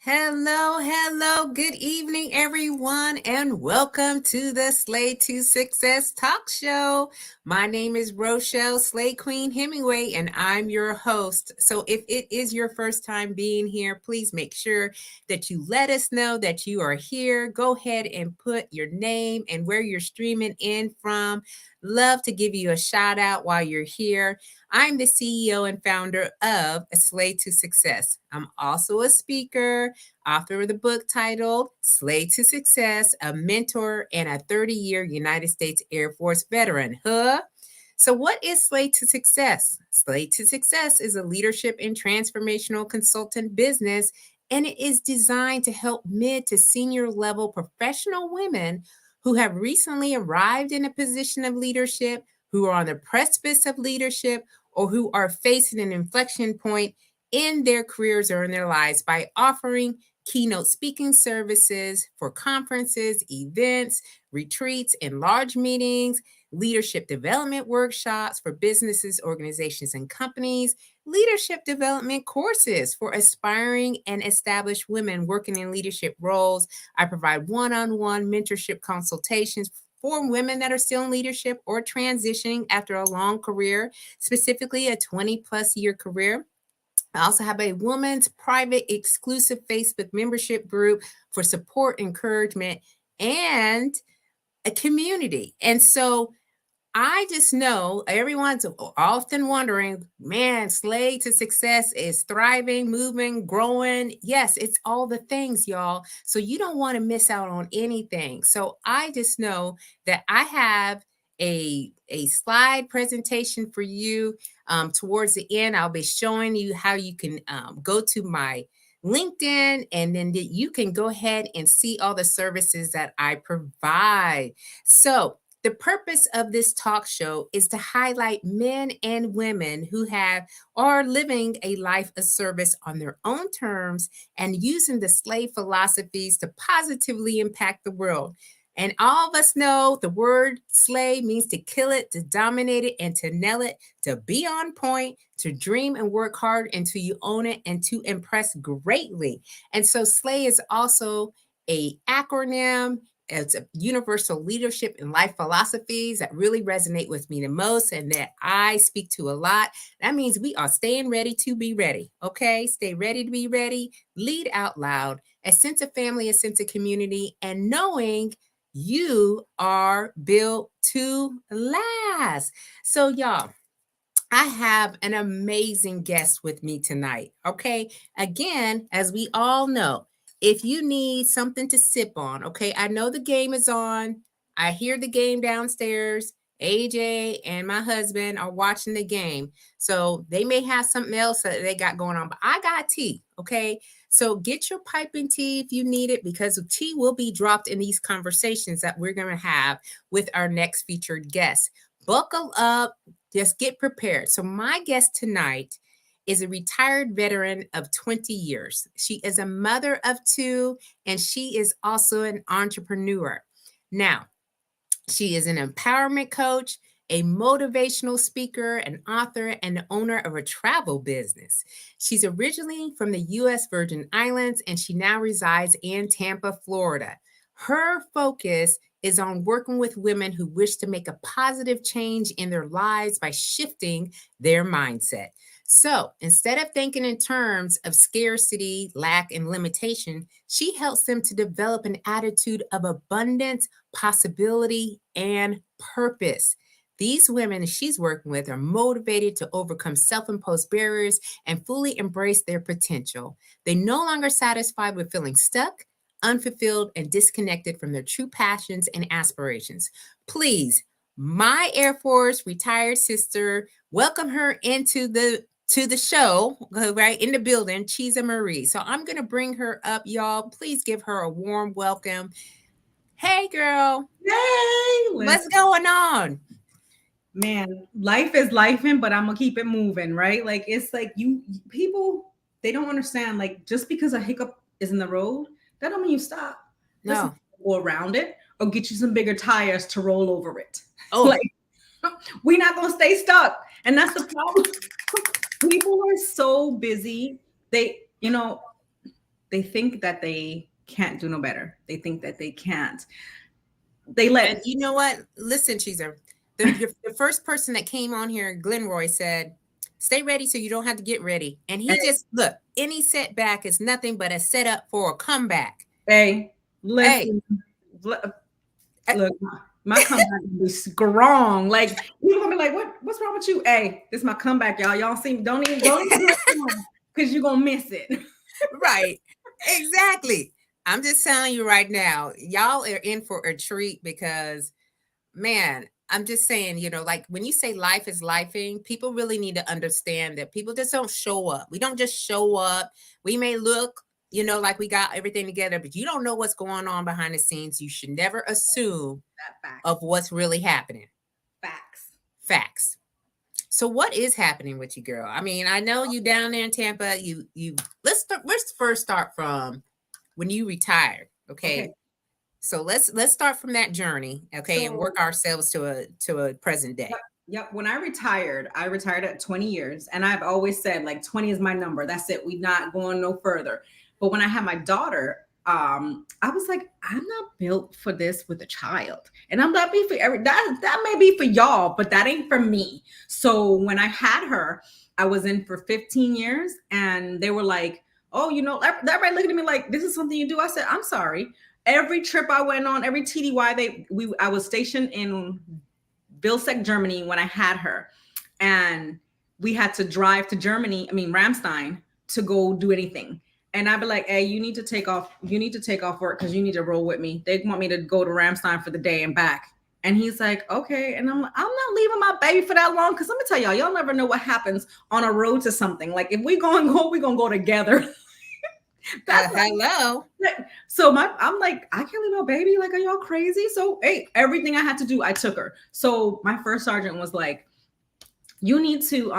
Hello. Good evening, everyone, and welcome to the Slay to Success talk show. My name is Rochelle, Slay Queen Hemingway, and I'm your host. So if it is your first time being here, please make sure that you let us know that you are here. Go ahead and put your name and where you're streaming in from. Love to give you a shout out while you're here. I'm the CEO and founder of Slay to Success. I'm also a speaker, author of the book titled Slay to Success, a mentor, and a 30-year United States Air Force veteran. So, what is Slay to Success? Slay to Success is a leadership and transformational consultant business, and it is designed to help mid to senior level professional women who have recently arrived in a position of leadership, who are on the precipice of leadership, or who are facing an inflection point in their careers or in their lives by offering keynote speaking services for conferences, events, retreats, and large meetings, leadership development workshops for businesses, organizations, and companies, leadership development courses for aspiring and established women working in leadership roles. I provide one-on-one mentorship consultations for women that are still in leadership or transitioning after a long career, specifically a 20 plus year career. I also have a woman's private exclusive Facebook membership group for support, encouragement, and a community. And so I just know everyone's often wondering, man, Slay to Success is thriving, moving, growing. Yes, it's all the things, y'all. So you don't want to miss out on anything. So I just know that I have a slide presentation for you. Towards the end, I'll be showing you how you can go to my LinkedIn, and then you can go ahead and see all the services that I provide. So the purpose of this talk show is to highlight men and women who are living a life of service on their own terms and using the slave philosophies to positively impact the world. And all of us know the word slay means to kill it, to dominate it, and to nail it, to be on point, to dream and work hard until you own it, and to impress greatly. And so slay is also a acronym. It's a universal leadership and life philosophies that really resonate with me the most and that I speak to a lot. That means we are staying ready to be ready. Okay. Stay ready to be ready. Lead out loud. A sense of family, a sense of community, and knowing you are built to last. So, y'all, I have an amazing guest with me tonight. Okay. Again, as we all know, if you need something to sip on, okay, I know the game is on. I hear the game downstairs. AJ and my husband are watching the game. So they may have something else that they got going on, but I got tea. Okay. So get your piping tea if you need it, because tea will be dropped in these conversations that we're going to have with our next featured guest. Buckle up. Just get prepared. So my guest tonight is a retired veteran of 20 years. She is a mother of two, and she is also an entrepreneur. Now, she is an empowerment coach, a motivational speaker, an author, and the owner of a travel business. She's originally from the U.S. Virgin Islands, and she now resides in Tampa, Florida. Her focus is on working with women who wish to make a positive change in their lives by shifting their mindset. So instead of thinking in terms of scarcity, lack, and limitation, she helps them to develop an attitude of abundance, possibility, and purpose. These women she's working with are motivated to overcome self-imposed barriers and fully embrace their potential. They're no longer satisfied with feeling stuck, unfulfilled, and disconnected from their true passions and aspirations. Please, my Air Force retired sister, welcome her into the show, right in the building, Chisa Marie. So I'm going to bring her up, y'all. Please give her a warm welcome. Hey, girl. Yay! What's going on? Man, life is lifing, but I'm gonna keep it moving, right? Like it's like people they don't understand. Like just because a hiccup is in the road, that don't mean you stop. Listen, No. go around it or get you some bigger tires to roll over it. Oh, Like we're not gonna stay stuck, and that's the problem. People are so busy. They, they think that they can't do no better. They think that they can't. And you know what? Listen, Chisa, the first person that came on here, Glenroy, said, "Stay ready so you don't have to get ready." And he Hey, just look. Any setback is nothing but a setup for a comeback. hey, Hey, listen. eh, Look, my comeback will be strong. Like people gonna be like, what's wrong with you? Hey, this is my comeback, y'all. Y'all see, don't even do it because you're gonna miss it. right? Exactly. I'm just telling you right now, y'all are in for a treat because, man, I'm just saying, like when you say life is lifing, people really need to understand that people just don't show up. We don't just show up. We may look, like we got everything together, but you don't know what's going on behind the scenes. You should never assume That of facts. what's really happening. Facts. Facts. So what is happening with you, girl? I mean, I know you down there in Tampa. You let's first start from when you retired. Okay. Okay. So let's start from that journey, okay, and So work ourselves to a present yep, day. yep. When I retired at 20 years, and I've always said like 20 is my number. That's it. We're not going no further. But when I had my daughter, I was like, I'm not built for this with a child, and I'm not be for every that may be for y'all, but that ain't for me. So when I had her, I was in for 15 years, and they were like, oh, everybody looking at me like this is something you do. I said, I'm sorry. Every trip I went on, every TDY, I was stationed in Vilseck, Germany when I had her. And we had to drive to Germany, Ramstein, to go do anything. And I'd be like, hey, you need to take off. You need to take off work because you need to roll with me. They want me to go to Ramstein for the day and back. And he's like, okay. And I'm not leaving my baby for that long. Cause let me tell y'all never know what happens on a road to something. Like if we're going to go together. That's Hello. so I'm like, I can't leave my baby. Like, are y'all crazy? So hey, everything I had to do, I took her. So my first sergeant was like, you need to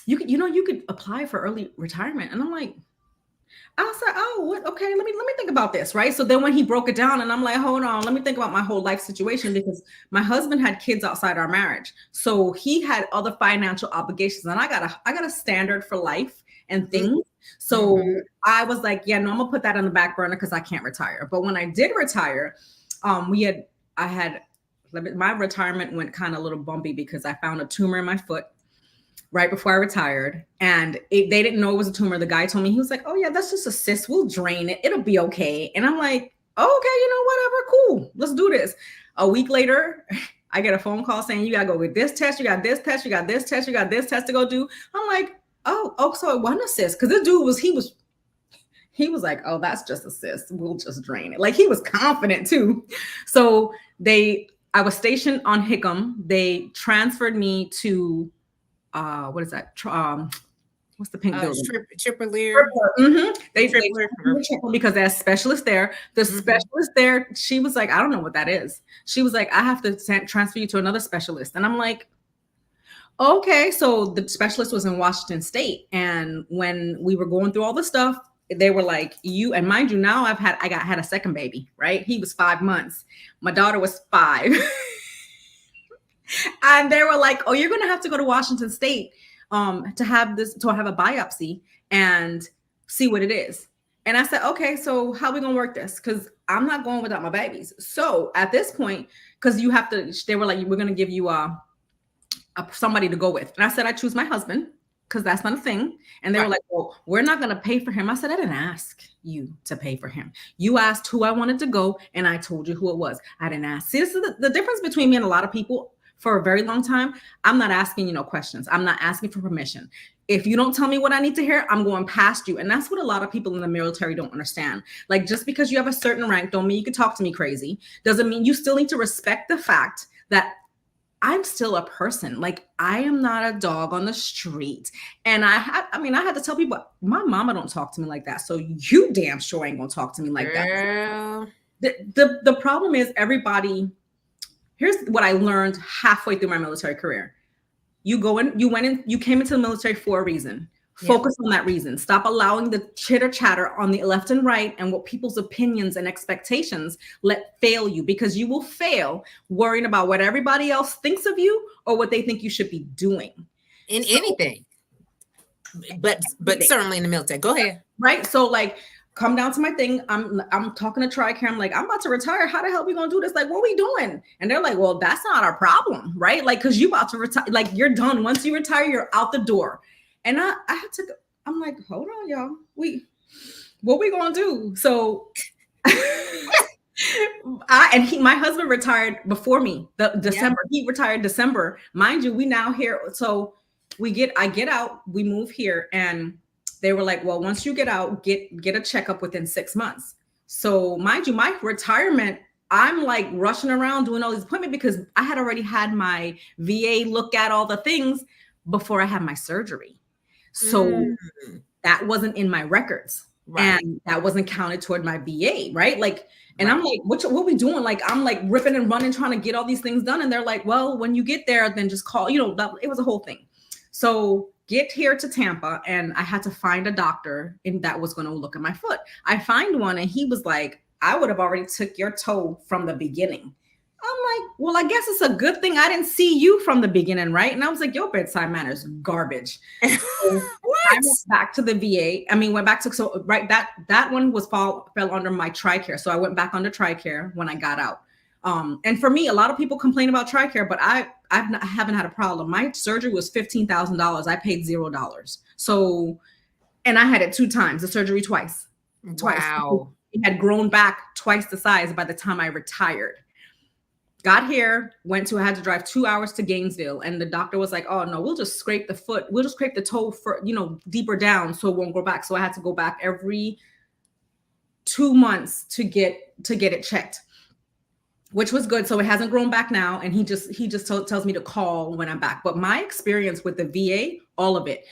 you could apply for early retirement. And I'm like, I said, oh, what? Okay, let me think about this, right? So then when he broke it down, and I'm like, hold on, let me think about my whole life situation because my husband had kids outside our marriage, so he had other financial obligations, and I got a standard for life and things. So Mm-hmm. I was like, yeah, no, I'm gonna put that on the back burner because I can't retire. But when I did retire, I had my retirement went kind of a little bumpy because I found a tumor in my foot right before I retired. And they didn't know it was a tumor. The guy told me, he was like, oh, yeah, that's just a cyst. We'll drain it. It'll be okay. And I'm like, oh, okay, whatever. Cool. Let's do this. A week later, I get a phone call saying, you got to go get this test. You got this test. You got this test. You got this test to go do. I'm like, oh, so it wasn't a cyst. Because this dude he was like, oh, that's just a cyst. We'll just drain it. Like he was confident too. So I was stationed on Hickam. They transferred me to what is that? What's the pink building? Tripper. Mm-hmm. They Tripper. because there's specialist there. The Mm-hmm. specialist there, she was like, I don't know what that is. She was like, I have to transfer you to another specialist. And I'm like, okay. So the specialist was in Washington State. And when we were going through all the stuff, they were like, you, and mind you, now I had a second baby, right? He was 5 months. My daughter was 5. And they were like, oh, you're going to have to go to Washington State to have a biopsy and see what it is. And I said, okay, so how are we going to work this? Because I'm not going without my babies. So at this point, because they were like, we're going to give you somebody to go with. And I said, I choose my husband because that's not a thing. And they were like, well, we're not going to pay for him. I said, I didn't ask you to pay for him. You asked who I wanted to go, and I told you who it was. I didn't ask. See, this is the difference between me and a lot of people. For a very long time, I'm not asking you no questions. I'm not asking for permission. If you don't tell me what I need to hear, I'm going past you. And that's what a lot of people in the military don't understand. Like, just because you have a certain rank don't mean you can talk to me crazy. Doesn't mean you still need to respect the fact that I'm still a person. Like, I am not a dog on the street. And I had to tell people, my mama don't talk to me like that. So you damn sure ain't gonna talk to me like that. The problem is everybody. Here's what I learned halfway through my military career. You came into the military for a reason. Focus on that reason. Stop allowing the chitter chatter on the left and right and what people's opinions and expectations let fail you, because you will fail worrying about what everybody else thinks of you or what they think you should be doing. In anything. but certainly in the military. Go ahead. Right. So like come down to my thing. I'm talking to TRICARE. I'm like, I'm about to retire. How the hell we gonna do this? Like, what we doing? And they're like, well, that's not our problem, right? Like, cause you about to retire, like you're done. Once you retire, you're out the door. And I had to, I'm like, hold on, y'all. What we gonna do? So my husband retired before me, the December. Yeah. He retired December. Mind you, we now here. So I get out, we move here, and they were like, well, once you get out, get a checkup within 6 months. So mind you, my retirement, I'm like rushing around doing all these appointments because I had already had my VA look at all the things before I had my surgery. So that wasn't in my records. Right. And that wasn't counted toward my VA, right? Like, and right. I'm like, what we doing? Like, I'm like ripping and running, trying to get all these things done. And they're like, well, when you get there, then just call, it was a whole thing. So get here to Tampa, and I had to find a doctor that was going to look at my foot. I find one, and he was like, I would have already took your toe from the beginning. I'm like, well, I guess it's a good thing I didn't see you from the beginning, right? And I was like, your bedside manner is garbage. So I went back to the VA. That one fell under my TRICARE. So I went back under TRICARE when I got out. And for me, a lot of people complain about TRICARE, but I haven't had a problem. My surgery was $15,000. I paid $0. So, and I had it 2 times, the surgery twice. Wow. It had grown back twice the size by the time I retired. Got here, I had to drive 2 hours to Gainesville. And the doctor was like, oh no, we'll just scrape the foot. We'll just scrape the toe for, deeper down so it won't go back. So I had to go back every 2 months to get it checked, which was good. So it hasn't grown back now. And he just tells me to call when I'm back. But my experience with the VA, all of it,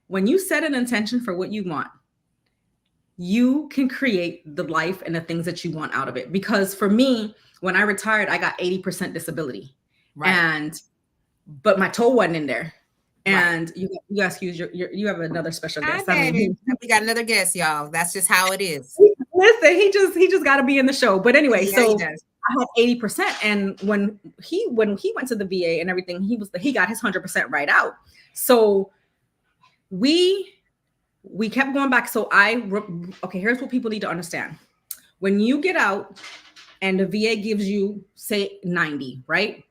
when you set an intention for what you want, you can create the life and the things that you want out of it. Because for me, when I retired, I got 80% disability, right. But my toe wasn't in there. And right. you excuse you have another special guest. We got another guest, y'all. That's just how it is. Listen, he just got to be in the show. But anyway, yeah, so I had 80%, and when he went to the VA and everything, he got his 100% right out. So we kept going back. So here's what people need to understand. When you get out and the VA gives you, say, 90, right?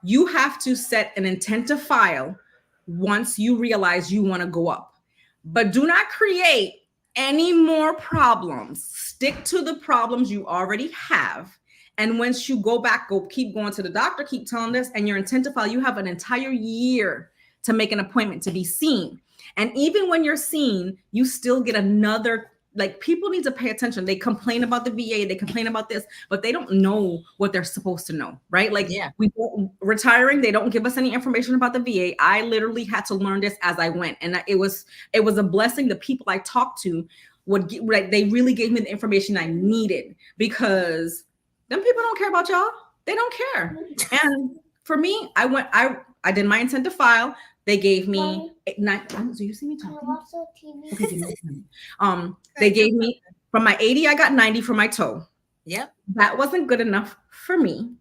You have to set an intent to file once you realize you want to go up. But do not create any more problems. Stick to the problems you already have. And once you go back, keep going to the doctor, keep telling this, and your intent to file, you have an entire year to make an appointment to be seen. And even when you're seen, you still get another. Like, people need to pay attention. They complain about the VA, they complain about this, but they don't know what they're supposed to know, right? Like, yeah. Retiring, they don't give us any information about the VA. I literally had to learn this as I went, and it was a blessing. The people I talked to they really gave me the information I needed, because them people don't care about y'all. They don't care. And for me, I did my intent to file. They gave me do you see me talking? Okay, they gave me, from my 80, I got 90 for my toe. Yep. That wasn't good enough for me.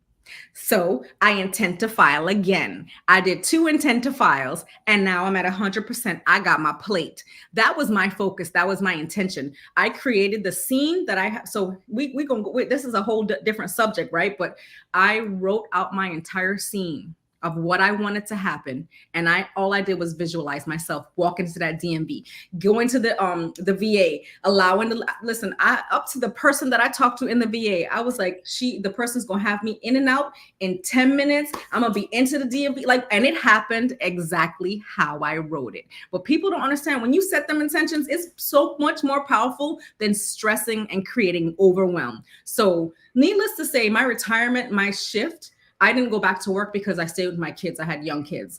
So I intend to file again. I did 2 intent to files, and now I'm at 100%. I got my plate. That was my focus. That was my intention. I created the scene that I have. So we gonna go. This is a whole different subject, right? But I wrote out my entire scene of what I wanted to happen. And all I did was visualize myself walking into that DMV, going to the VA, allowing listen, up to the person that I talked to in the VA, I was like, the person's going to have me in and out in 10 minutes. I'm going to be into the DMV. And it happened exactly how I wrote it. But people don't understand, when you set them intentions, it's so much more powerful than stressing and creating overwhelm. So needless to say, my retirement, my shift, I didn't go back to work because I stayed with my kids. I had young kids.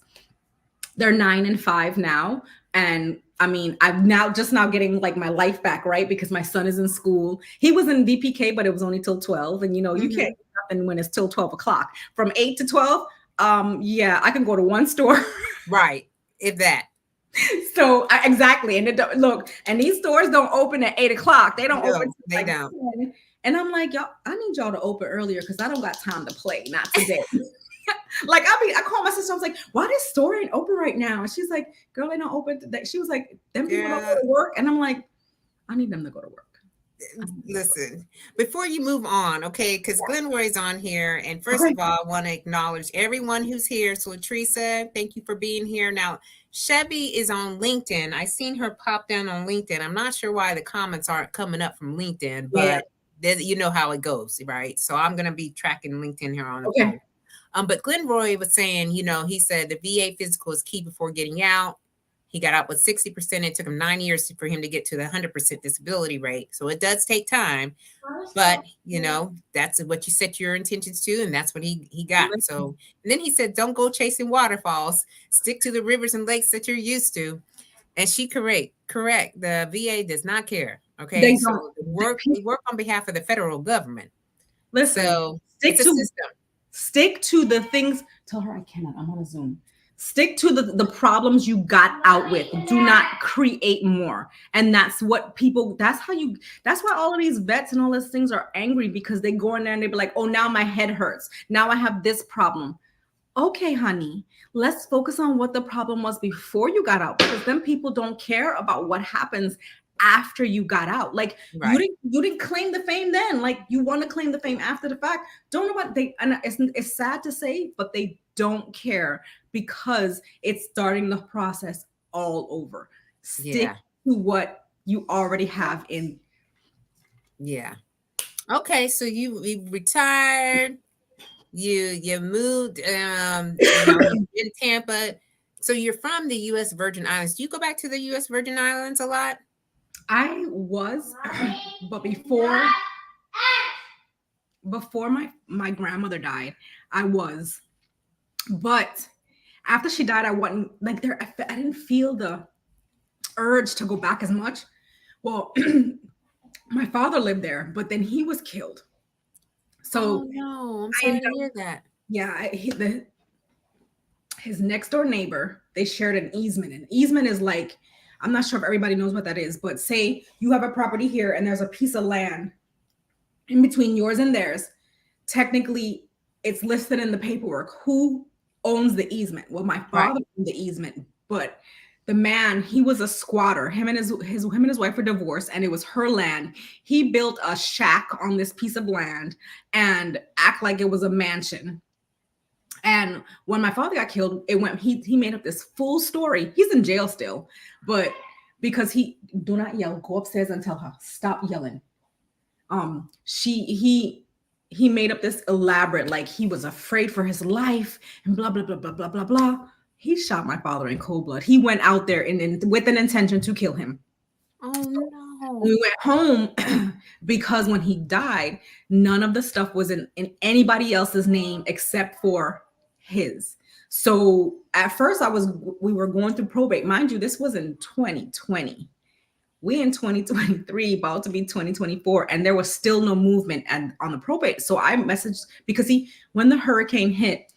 They're 9 and 5 now. And I mean, I'm now getting like my life back, right? Because my son is in school. He was in VPK, but it was only till 12. And you can't do nothing when it's till 12 o'clock. From 8 to 12, I can go to one store. Right. If that. So exactly. And these stores don't open at 8 o'clock. They don't open. They don't. 10. And I'm like, y'all, I need y'all to open earlier because I don't got time to play. Not today. Like I called my sister. I was like, "Why this store ain't open right now?" And she's like, "Girl, they not open." She was like, "Them people don't go Yeah. to work," and I'm like, "I need them to go to work." I need them to go to work. Listen, before you move on, okay, because Glenroy's on here. And first Okay. of all, I want to acknowledge everyone who's here. So, Teresa, thank you for being here. Now, Chevy is on LinkedIn. I seen her pop down on LinkedIn. I'm not sure why the comments aren't coming up from LinkedIn, Yeah. but you know how it goes, right? So, I'm going to be tracking LinkedIn here on the Okay. phone. But Glenroy was saying, he said the VA physical is key before getting out. He got out with 60%. It took him 9 years for him to get to the 100% disability rate. So it does take time, but that's what you set your intentions to, and that's what he got. So, and then he said, don't go chasing waterfalls. Stick to the rivers and lakes that you're used to. And she correct. The VA does not care. Okay, They so don't. they work on behalf of the federal government. Listen. So Stick it's a to system. Stick to the things. Tell her I cannot. I'm on a Zoom. Stick to the problems you got out with. Do not create more. And that's what people, that's why all of these vets and all these things are angry, because they go in there and they be like, oh, now my head hurts. Now I have this problem. Okay, honey, let's focus on what the problem was before you got out, because then people don't care about what happens after you got out. Like Right. you didn't claim the fame then. Like you want to claim the fame after the fact. Don't know what they, and it's sad to say, but they don't care, because it's starting the process all over. Stick to what you already have in. Yeah. Okay, so you retired, you moved in Tampa. So you're from the US Virgin Islands. Do you go back to the US Virgin Islands a lot? I was, but before my grandmother died, I was. But after she died, I wasn't like there. I didn't feel the urge to go back as much. Well, my father lived there, but then he was killed. So Oh no, I'm I sorry ended to up, hear that. yeah, his next door neighbor, they shared an easement. And easement is like, I'm not sure if everybody knows what that is, but say you have a property here and there's a piece of land in between yours and theirs. Technically, it's listed in the paperwork who owns the easement. Well, my father owned the easement, but the man, he was a squatter. Him and his wife were divorced, and it was her land. He built a shack on this piece of land and act like it was a mansion. And when my father got killed, he made up this full story. He's in jail still, but because do not yell, go upstairs and tell her, stop yelling. He made up this elaborate, like he was afraid for his life and blah blah blah blah blah blah blah. He shot my father in cold blood. He went out there with an intention to kill him. Oh no. We went home because when he died, none of the stuff was in anybody else's name except for his. So at first we were going through probate. Mind you, this was in 2020. We in 2023, about to be 2024, and there was still no movement on the probate. So I messaged, because when the hurricane hit,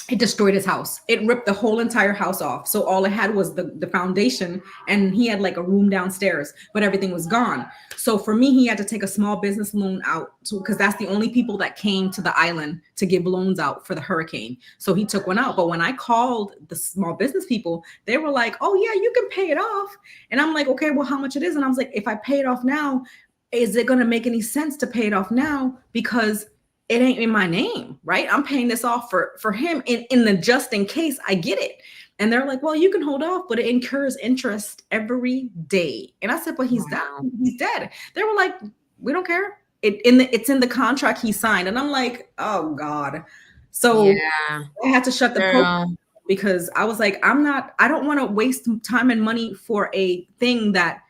it destroyed his house. It ripped the whole entire house off. So all it had was the foundation, and he had like a room downstairs, but everything was gone. So for me, he had to take a small business loan out, because that's the only people that came to the island to give loans out for the hurricane. So he took one out. But when I called the small business people, they were like, oh yeah, you can pay it off. And I'm like, okay, well, how much it is? And I was like, if I pay it off now, is it going to make any sense to pay it off now? Because it ain't in my name, right? I'm paying this off for him in the just in case I get it. And they're like, well, you can hold off, but it incurs interest every day. And I said, but he's down, he's dead. They were like, we don't care. It's in the contract he signed. And I'm like, oh God. So yeah, I had to shut the program, because I was like, I don't want to waste time and money for a thing that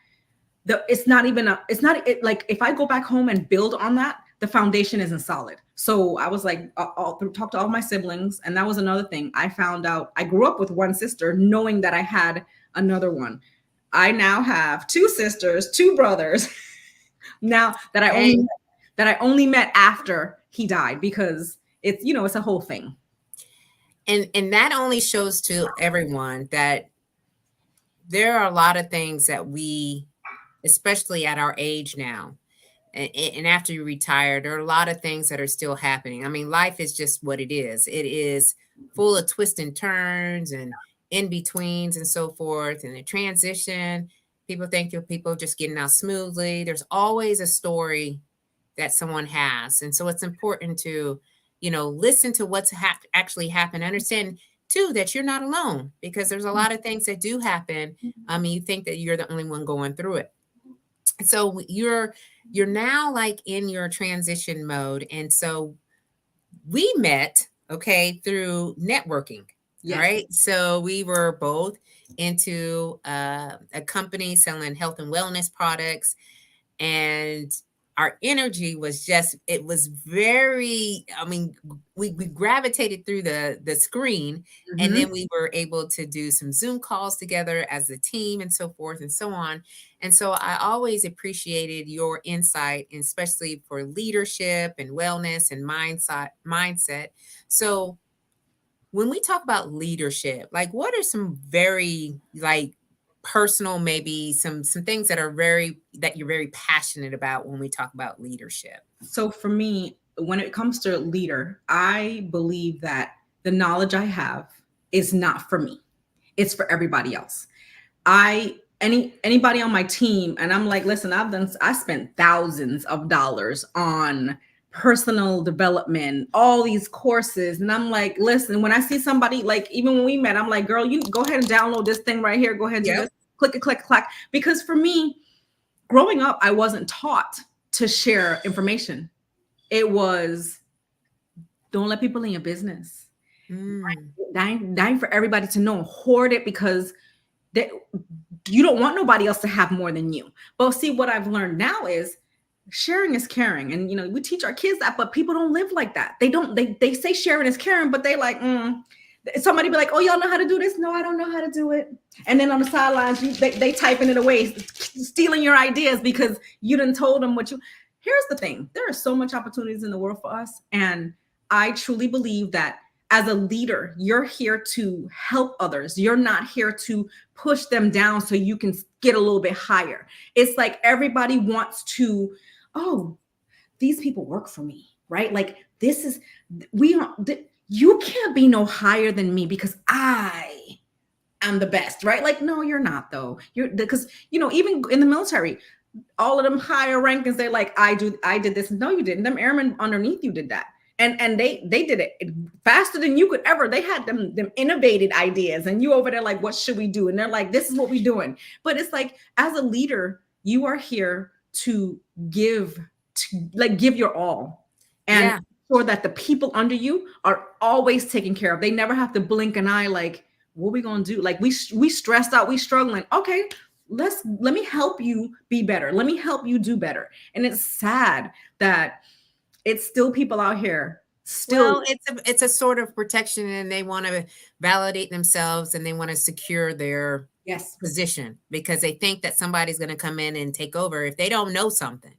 it's not like, if I go back home and build on that, the foundation isn't solid. So I was like, I'll talk to all my siblings. And that was another thing. I found out I grew up with one sister, knowing that I had another one. I now have two sisters, two brothers now that I only met after he died, because it's a whole thing. And that only shows to everyone that there are a lot of things that we, especially at our age now, and after you retire, there are a lot of things that are still happening. I mean, life is just what it is. It is full of twists and turns and in betweens and so forth. And the transition, people think you're people just getting out smoothly. There's always a story that someone has. And so it's important to, listen to what's actually happened. Understand too that you're not alone, because there's a lot of things that do happen. I mean, you think that you're the only one going through it. So you're now like in your transition mode. And so we met, okay, through networking. All Yes. right. So we were both into a company selling health and wellness products, and our energy was just, it was very, I mean, we gravitated through the screen, and Mhm. then we were able to do some Zoom calls together as a team and so forth and so on. And so I always appreciated your insight, and especially for leadership and wellness and mindset. So when we talk about leadership, like what are some very like personal, maybe some things that are very that you're very passionate about when we talk about leadership? So for me, when it comes to leader, I believe that the knowledge I have is not for me. It's for everybody else. Anybody on my team, and I'm like, listen, I spent thousands of dollars on personal development, all these courses. And I'm like, listen, when I see somebody, like even when we met, I'm like, girl, you go ahead and download this thing right here. Go ahead, do Yep. this, click it, click, clack. Because for me, growing up, I wasn't taught to share information. It was, don't let people in your business. Mm. Dying for everybody to know. Hoard it, because they, you don't want nobody else to have more than you. But see, what I've learned now is sharing is caring. And we teach our kids that, but people don't live like that. They say sharing is caring, but they like, somebody be like, oh, y'all know how to do this? No, I don't know how to do it. And then on the sidelines, they typing it away, stealing your ideas because you done told them what you. Here's the thing. There are so much opportunities in the world for us. And I truly believe that as a leader, you're here to help others. You're not here to push them down so you can get a little bit higher. It's like everybody wants to, oh, these people work for me, right? Like this is, you can't be no higher than me because I am the best, right? Like, no, you're not though. You're because, even in the military, all of them higher rankings, they're like, I did this. No, you didn't. Them airmen underneath you did that. And they did it faster than you could ever. They had them innovated ideas, and you over there like, what should we do? And they're like, this is what we're doing. But it's like, as a leader, you are here to give your all, and Yeah. sure that the people under you are always taken care of. They never have to blink an eye like, what we gonna do? Like we stressed out, we struggling. Okay, let me help you be better. Let me help you do better. And it's sad that it's still people out here still. Well, it's a sort of protection, and they want to validate themselves, and they want to secure their Yes. position because they think that somebody's going to come in and take over if they don't know something.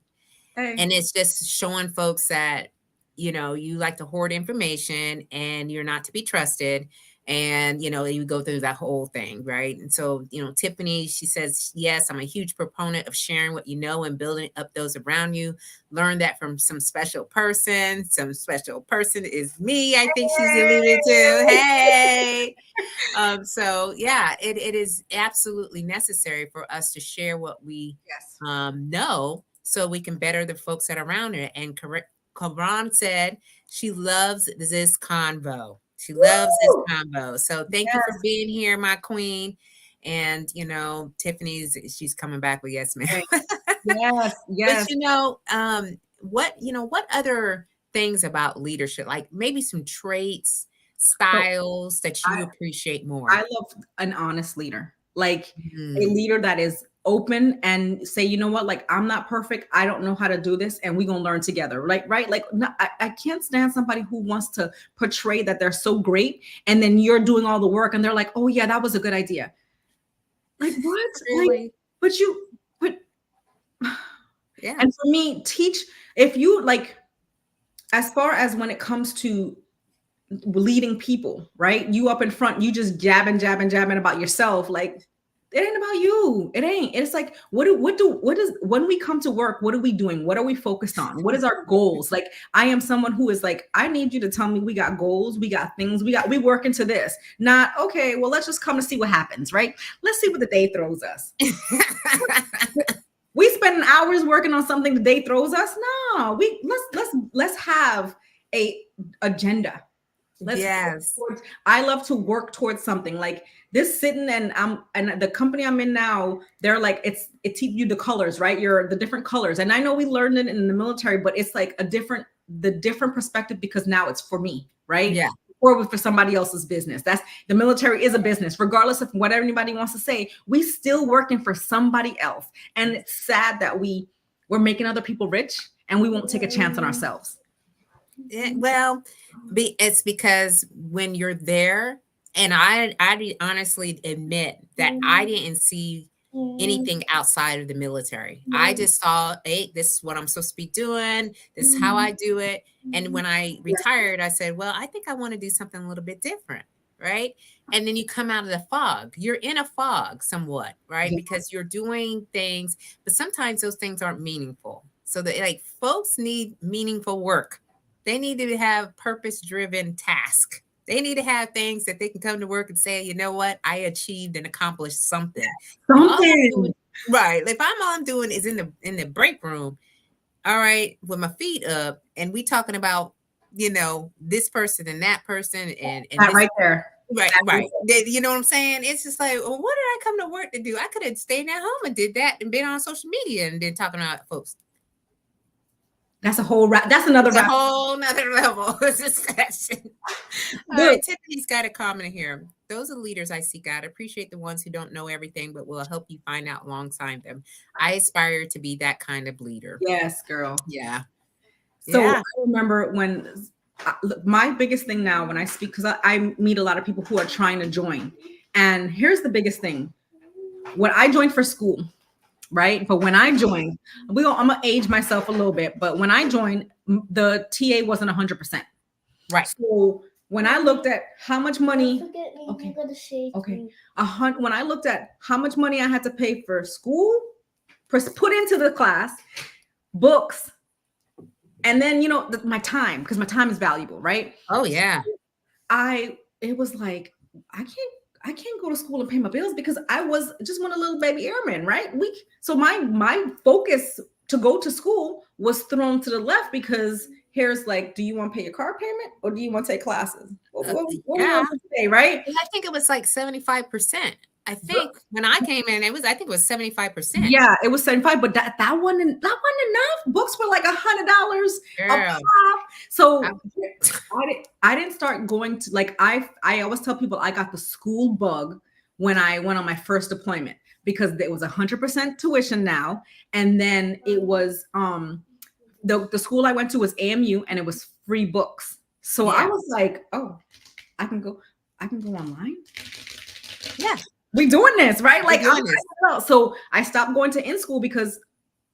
Hey. And it's just showing folks that, you like to hoard information and you're not to be trusted. And, you go through that whole thing, right? And so, Tiffany, she says, yes, I'm a huge proponent of sharing what you know and building up those around you. Learn that from some special person. Some special person is me, I think she's alluded to. Hey. So yeah, it is absolutely necessary for us to share what we Yes. know so we can better the folks that are around her. And Karan said she loves this convo. She loves this Woo! convo. So thank you for Yes. being here, my queen. And Tiffany's she's coming back with yes, ma'am. Hey. Yes. But Yes. what other things about leadership, like maybe some traits, So styles that you I appreciate I more? love an honest leader, like a Mm, leader that is open and say, you know what, like I'm not perfect. I don't know how to do this, and we're gonna learn together. Like, right? Like, no, I can't stand somebody who wants to portray that they're so great, and then you're doing all the work, and they're like, oh yeah, that was a good idea. Like what? Like, really? but Yeah. and for me, teach if you like, as far as when it comes to leading people, right? You up in front, you just jabbing about yourself. Like, It ain't about you. It ain't. It's like, when we come to work, what are we doing? What are we focused on? What is our goals? Like, I am someone who is like, I need you to tell me we got goals, we got things, we work into this. Not, okay, well, let's just come to see what happens, right? Let's see what the day throws us. We spend hours working on something the day throws us. No, let's have a agenda. Yes. I love to work towards something like this. Sitting and the company I'm in now, they're like, it teaches you the colors, right? The different colors. And I know we learned it in the military, but it's like the different perspective, because now it's for me, right? Yeah. Or for somebody else's business. That's the military is a business, regardless of what anybody wants to say. We still working for somebody else. And it's sad that we're making other people rich and we won't take a chance on ourselves. Well, it's because when you're there, and I honestly admit that I didn't see anything outside of the military. I just saw, hey, this is what I'm supposed to be doing. This is how I do it. And when I retired, I said, well, I think I want to do something a little bit different. Right. And then you come out of the fog. You're in a fog somewhat, right? Because you're doing things, but sometimes those things aren't meaningful. So that, like, folks need meaningful work. They need to have purpose-driven tasks. They need to have things that they can come to work and say, you know what, I achieved and accomplished something. Right. If all I'm doing is in the break room, all right, with my feet up, and we talking about, this person and that person and that right there. Right. You know what I'm saying? It's just like, well, what did I come to work to do? I could have stayed at home and did that and been on social media and then talking about folks. That's a whole that's another whole nother level of discussion. All right, Tiffany's got a comment here. Those are leaders I seek out. I appreciate the ones who don't know everything, but will help you find out alongside them. I aspire to be that kind of leader. Yes, girl. Yeah. So I remember when my biggest thing now when I speak, because I meet a lot of people who are trying to join. And here's the biggest thing. When I joined for school, right? But when I joined, I'm gonna age myself a little bit, but when I joined, the TA wasn't 100%. Right. So when I looked at how much money, when I looked at how much money I had to pay for school, put into the class, books, and then my time, because my time is valuable, right? Oh yeah. It was like, I can't go to school and pay my bills because I was just one a little baby airman, right? So my focus to go to school was thrown to the left, because here's like, do you want to pay your car payment or do you want to take classes? What do you want to say, right? I think it was like 75%. I think when I came in, I think it was 75%. Yeah, it was 75, but that wasn't enough. Books were like $100 a pop. So I didn't start going to, like, I always tell people I got the school bug when I went on my first deployment, because it was 100% tuition now. And then it was the school I went to was AMU, and it was free books. So I was like, oh, I can go online. Yeah. We doing this, right? Like, so I stopped going to in school because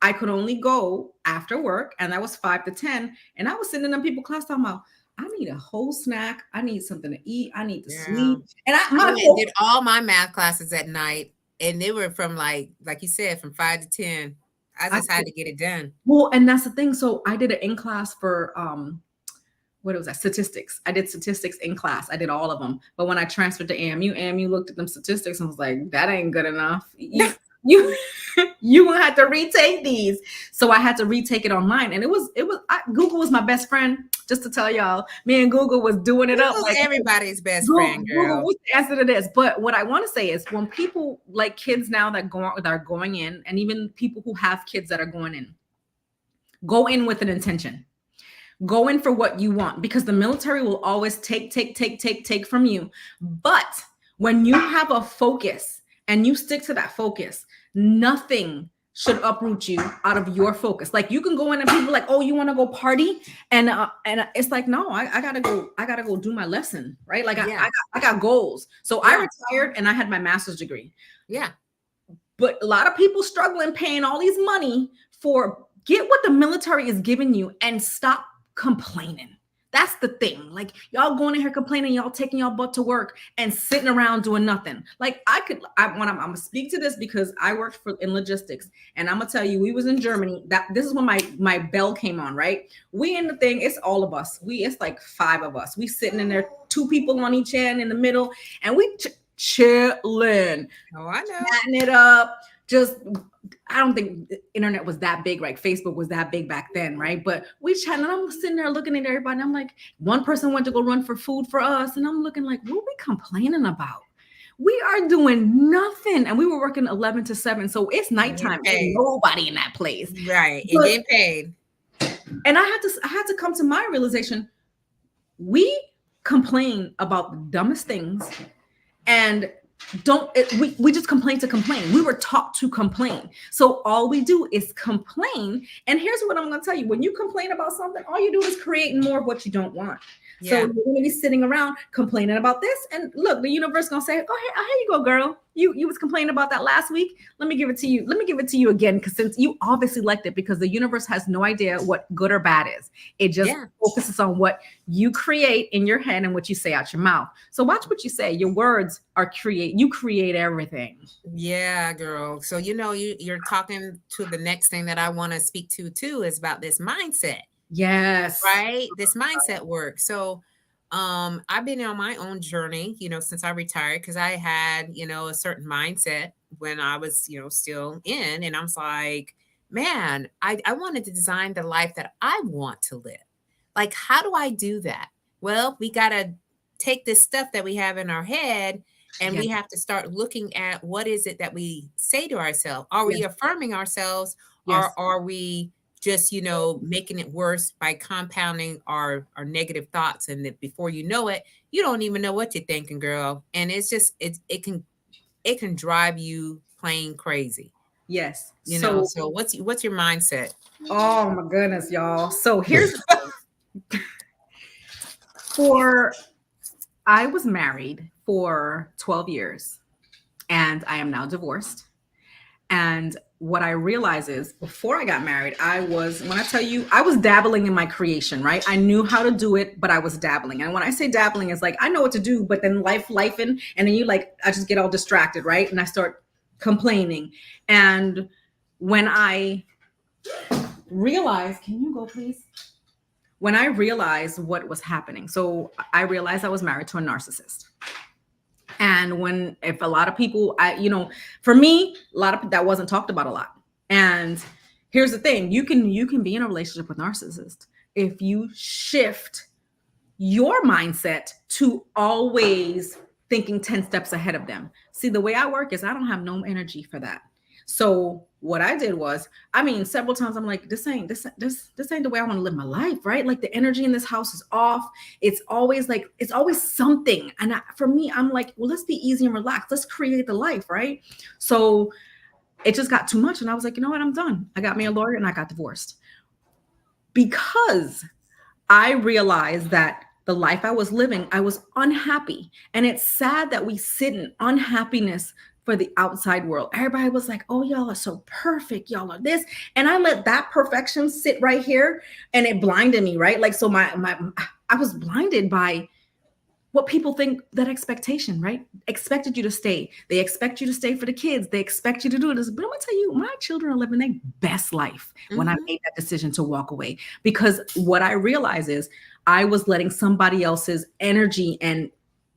I could only go after work, and that was 5 to 10. And I was sitting in them people class talking about, I need a whole snack. I need something to eat. I need to sleep. And I did all my math classes at night, and they were from like you said, from 5 to 10. I just had to get it done. Well, and that's the thing. So I did an in class for what was that? Statistics. I did statistics in class. I did all of them. But when I transferred to AMU looked at them statistics and was like, that ain't good enough. You gonna have to retake these. So I had to retake it online. And Google was my best friend. Just to tell y'all, me and Google was doing it up. Like everybody's best friend, girl. Google was the answer to this. But what I want to say is, when people like kids now that are going in, and even people who have kids that are going in, go in with an intention. Go in for what you want, because the military will always take from you. But when you have a focus and you stick to that focus, nothing should uproot you out of your focus. Like, you can go in and people like, oh, you want to go party? And it's like, no, I gotta go do my lesson, right? Like, I got goals. So I retired and I had my master's degree. Yeah. But a lot of people struggling paying all these money for, get what the military is giving you and stop complaining. That's the thing. Like, y'all going in here complaining, y'all taking y'all butt to work and sitting around doing nothing. Like, I'm gonna speak to this because I worked in logistics, and I'm gonna tell you, we was in Germany. That this is when my bell came on, right? We in the thing, it's all of us. It's like 5 of us. We sitting in there, 2 people on each end in the middle, and we chilling, Oh, I know. chatting it up. Just, I don't think the internet was that big, right? Facebook was that big back then, right? But we chatting, and I'm sitting there looking at everybody, and I'm like, one person went to go run for food for us, and I'm looking like, what are we complaining about? We are doing nothing, and we were working 11 to 7, so it's nighttime. Ain't nobody in that place, right? And getting paid. And I had to come to my realization: we complain about the dumbest things, and we just complain to complain. We were taught to complain. So all we do is complain. And here's what I'm going to tell you. When you complain about something, all you do is create more of what you don't want. Yeah. So you're going to be sitting around complaining about this. And look, the universe is going to say, go ahead. Here you go, girl. You was complaining about that last week. Let me give it to you. Let me give it to you again. Because since you obviously liked it, because the universe has no idea what good or bad is. It just focuses on what you create in your head and what you say out your mouth. So watch what you say. Your words you create everything. Yeah, girl. So, you're talking to the next thing that I want to speak to too, is about this mindset. Yes. Right. This mindset work. So, I've been on my own journey, since I retired, because I had, a certain mindset when I was, still in, and I was like, man, I wanted to design the life that I want to live. Like, how do I do that? Well, we got to take this stuff that we have in our head, and we have to start looking at what is it that we say to ourselves. Are we affirming ourselves, or are we just, making it worse by compounding our negative thoughts? And that before you know it, you don't even know what you're thinking, girl. And it's just, it can drive you plain crazy. Yes. So what's your mindset? Oh my goodness, y'all. So here's I was married for 12 years and I am now divorced. And what I realize is, before I got married, I was dabbling in my creation, right? I knew how to do it, but I was dabbling. And when I say dabbling, it's like, I know what to do, but then life, and then I just get all distracted, right? And I start complaining. And when I realized, can you go please? When I realized what was happening, so I realized I was married to a narcissist. And if a lot of people, for me, a lot of that wasn't talked about a lot. And here's the thing, you can be in a relationship with narcissists if you shift your mindset to always thinking 10 steps ahead of them. See, the way I work is I don't have no energy for that. So what I did was, several times I'm like, this ain't the way I want to live my life, right? Like, the energy in this house is off. It's always something. And for me, I'm like, well, let's be easy and relaxed. Let's create the life, right? So it just got too much. And I was like, you know what? I'm done. I got me a lawyer and I got divorced, because I realized that the life I was living, I was unhappy. And it's sad that we sit in unhappiness for the outside world. Everybody was like, oh, y'all are so perfect. Y'all are this. And I let that perfection sit right here, and it blinded me, right? Like, so I was blinded by what people think, that expectation, right? Expected you to stay. They expect you to stay for the kids. They expect you to do this. But I'm gonna tell you, my children are living their best life when I made that decision to walk away. Because what I realized is, I was letting somebody else's energy and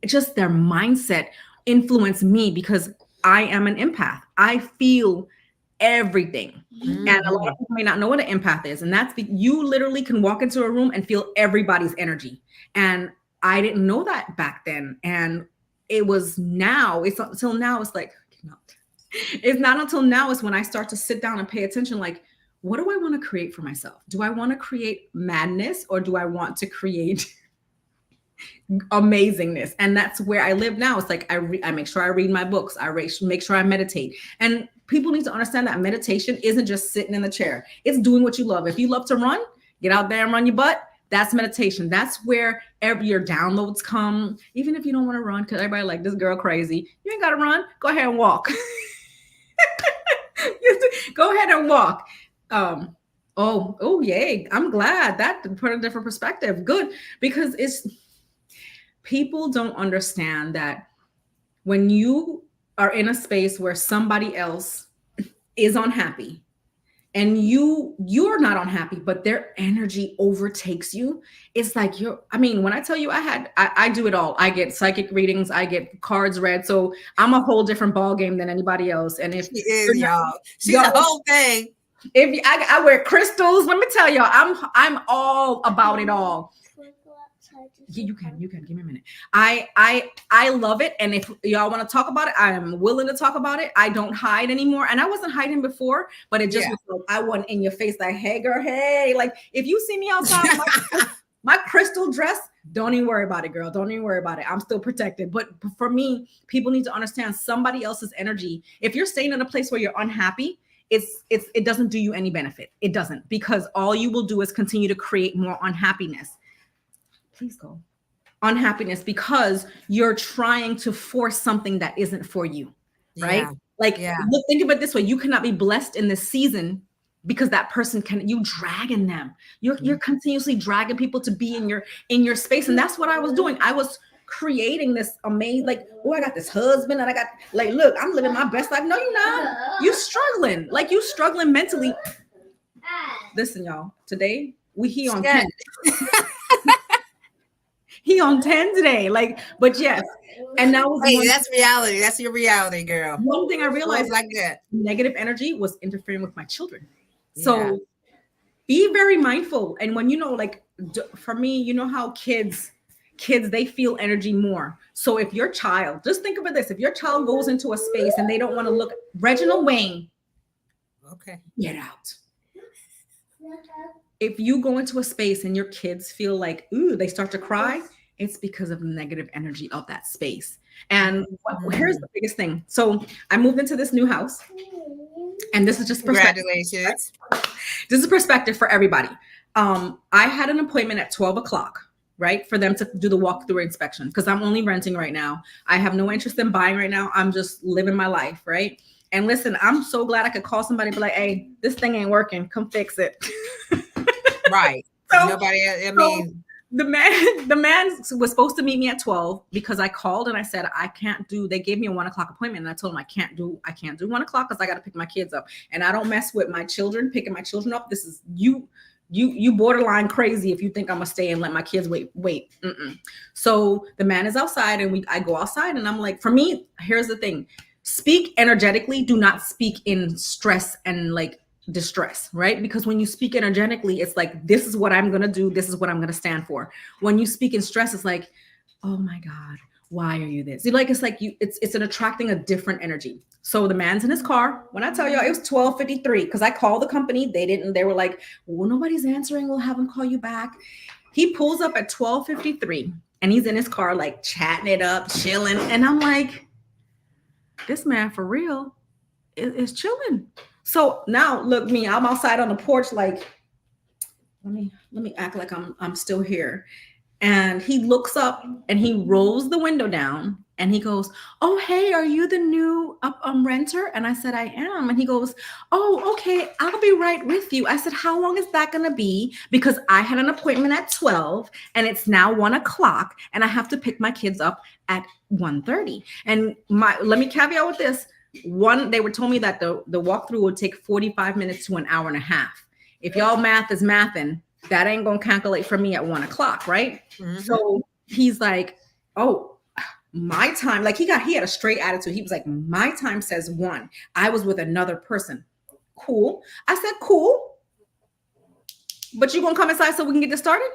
just their mindset influence me, because I am an empath. I feel everything. And a lot of people may not know what an empath is. And that's you literally can walk into a room and feel everybody's energy. And I didn't know that back then. And it's not until now, it's like, it's not until now is when I start to sit down and pay attention, like, what do I want to create for myself? Do I want to create madness, or do I want to create amazingness? And that's where I live now. It's like, I make sure I read my books. I make sure I meditate. And people need to understand that meditation isn't just sitting in the chair. It's doing what you love. If you love to run, get out there and run your butt. That's meditation. That's where your downloads come. Even if you don't want to run, because everybody like, this girl crazy. You ain't got to run. Go ahead and walk. Go ahead and walk. Oh, yay. I'm glad that put a different perspective. Good. Because it's people don't understand that when you are in a space where somebody else is unhappy and you're not unhappy, but their energy overtakes you, it's like I mean, when I tell you I do it all. I get psychic readings, I get cards read, so I'm a whole different ball game than anybody else. And if She is, you're not, y'all. She's yo, the whole thing. if I wear crystals, let me tell y'all, I'm all about it all. You can give me a minute. I love it, and if y'all want to talk about it, I am willing to talk about it. I don't hide anymore, and I wasn't hiding before, but it just was like I wasn't in your face like, hey girl, hey, like if you see me outside my crystal dress, don't even worry about it, girl. Don't even worry about it. I'm still protected. But for me, people need to understand somebody else's energy. If you're staying in a place where you're unhappy, it doesn't do you any benefit. It doesn't, because all you will do is continue to create more unhappiness. Please go. Unhappiness, because you're trying to force something that isn't for you, right? Look, think of it this way: you cannot be blessed in this season because that person you dragging them. You're continuously dragging people to be in your space, and that's what I was doing. I was creating this amazing, like, oh, I got this husband, and I got, like, look, I'm living my best life. No, you're not. You struggling, like you struggling mentally. Listen, y'all. Today he on 10. He on 10 today, like, but yes. And that was that's reality. That's your reality, girl. One thing I realized, like that negative energy was interfering with my children. So be very mindful. And when like, for me, you know how kids they feel energy more. So if your child, just think about this, if your child goes into a space and they don't want to look, Reginald Wayne, get out. If you go into a space and your kids feel like, ooh, they start to cry, it's because of the negative energy of that space. And here's the biggest thing. So I moved into this new house, and this is just perspective. Congratulations. This is perspective for everybody. I had an appointment at 12 o'clock, right, for them to do the walkthrough inspection, because I'm only renting right now. I have no interest in buying right now. I'm just living my life, right? And listen, I'm so glad I could call somebody and be like, hey, this thing ain't working. Come fix it. Right. So, nobody, I mean, the man was supposed to meet me at 12, because I called and I said, I can't do, they gave me a 1 o'clock appointment, and I told him I can't do 1 o'clock because I got to pick my kids up, and I don't mess with my children, picking my children up. This is you borderline crazy if you think I'm gonna stay and let my kids wait. Mm-mm. So the man is outside, and I go outside, and I'm like, for me, here's the thing: speak energetically. Do not speak in stress and like distress, right? Because when you speak energetically, it's like, this is what I'm going to do. This is what I'm going to stand for. When you speak in stress, it's like, oh my God, why are you this? It's like it's an attracting a different energy. So the man's in his car. When I tell y'all, it was 12:53, because I called the company. They were like, well, nobody's answering. We'll have him call you back. He pulls up at 12:53, and he's in his car, like chatting it up, chilling. And I'm like, this man for real is chilling. So now look, I'm outside on the porch, like, let me act like I'm still here. And he looks up and he rolls the window down and he goes, oh, hey, are you the new renter? And I said, I am. And he goes, oh, okay, I'll be right with you. I said, how long is that going to be? Because I had an appointment at 12 and it's now 1 o'clock and I have to pick my kids up at 1:30. And let me caveat with this. They were told me that the walkthrough would take 45 minutes to an hour and a half. If y'all math is mathing, that ain't gonna calculate for me at 1 o'clock, right? Mm-hmm. So he's like, oh, my time, like he had a straight attitude. He was like, my time says 1. I was with another person. Cool. I said, cool. But you gonna come inside so we can get this started?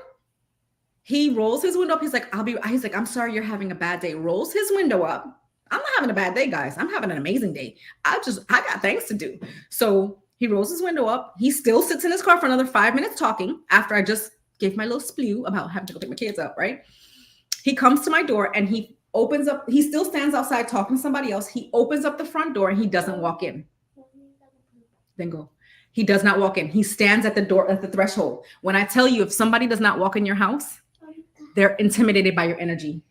He rolls his window up. He's like, I'm sorry you're having a bad day. Rolls his window up. I'm not having a bad day, guys. I'm having an amazing day. I got things to do. So he rolls his window up. He still sits in his car for another 5 minutes talking after I just gave my little spew about having to go pick my kids up, right? He comes to my door and he opens up. He still stands outside talking to somebody else. He opens up the front door and he doesn't walk in. Then go. He does not walk in. He stands at the door, at the threshold. When I tell you, if somebody does not walk in your house, they're intimidated by your energy.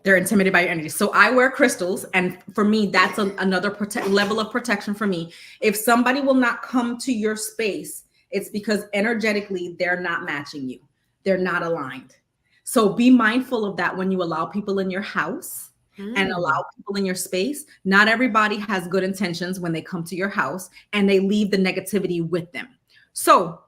They're intimidated by your energy. So I wear crystals, and for me, that's another level of protection for me. If somebody will not come to your space, it's because energetically they're not matching you. They're not aligned. So be mindful of that when you allow people in your house and allow people in your space. Not everybody has good intentions when they come to your house, and they leave the negativity with them. So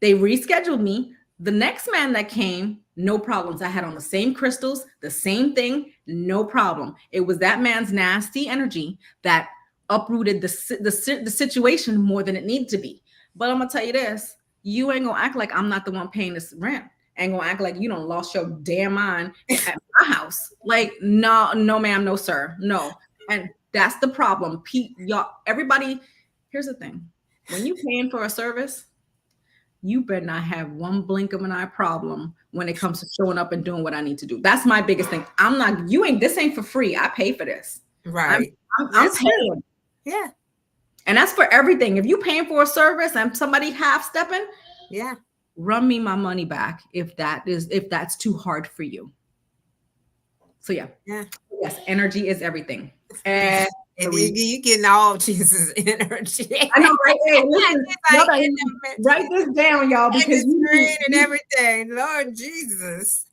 they rescheduled me. The next man that came, no problems. I had on the same crystals, the same thing, no problem. It was that man's nasty energy that uprooted the situation more than it needed to be. But I'm gonna tell you this: you ain't gonna act like I'm not the one paying this rent. Ain't gonna act like you don't lost your damn mind at my house. Like, no, no, ma'am, no, sir, no. And that's the problem. Y'all, everybody. Here's the thing: when you paying for a service, you better not have one blink of an eye problem when it comes to showing up and doing what I need to do. That's my biggest thing. This ain't for free. I pay for this. Right. I'm paying. Yeah. And that's for everything. If you paying for a service and somebody half stepping, yeah, run me my money back if that's too hard for you. So yeah. Yes, energy is everything. And you getting all Jesus energy. I know, right? Hey, listen, write this down, y'all, because you read and everything. Lord Jesus.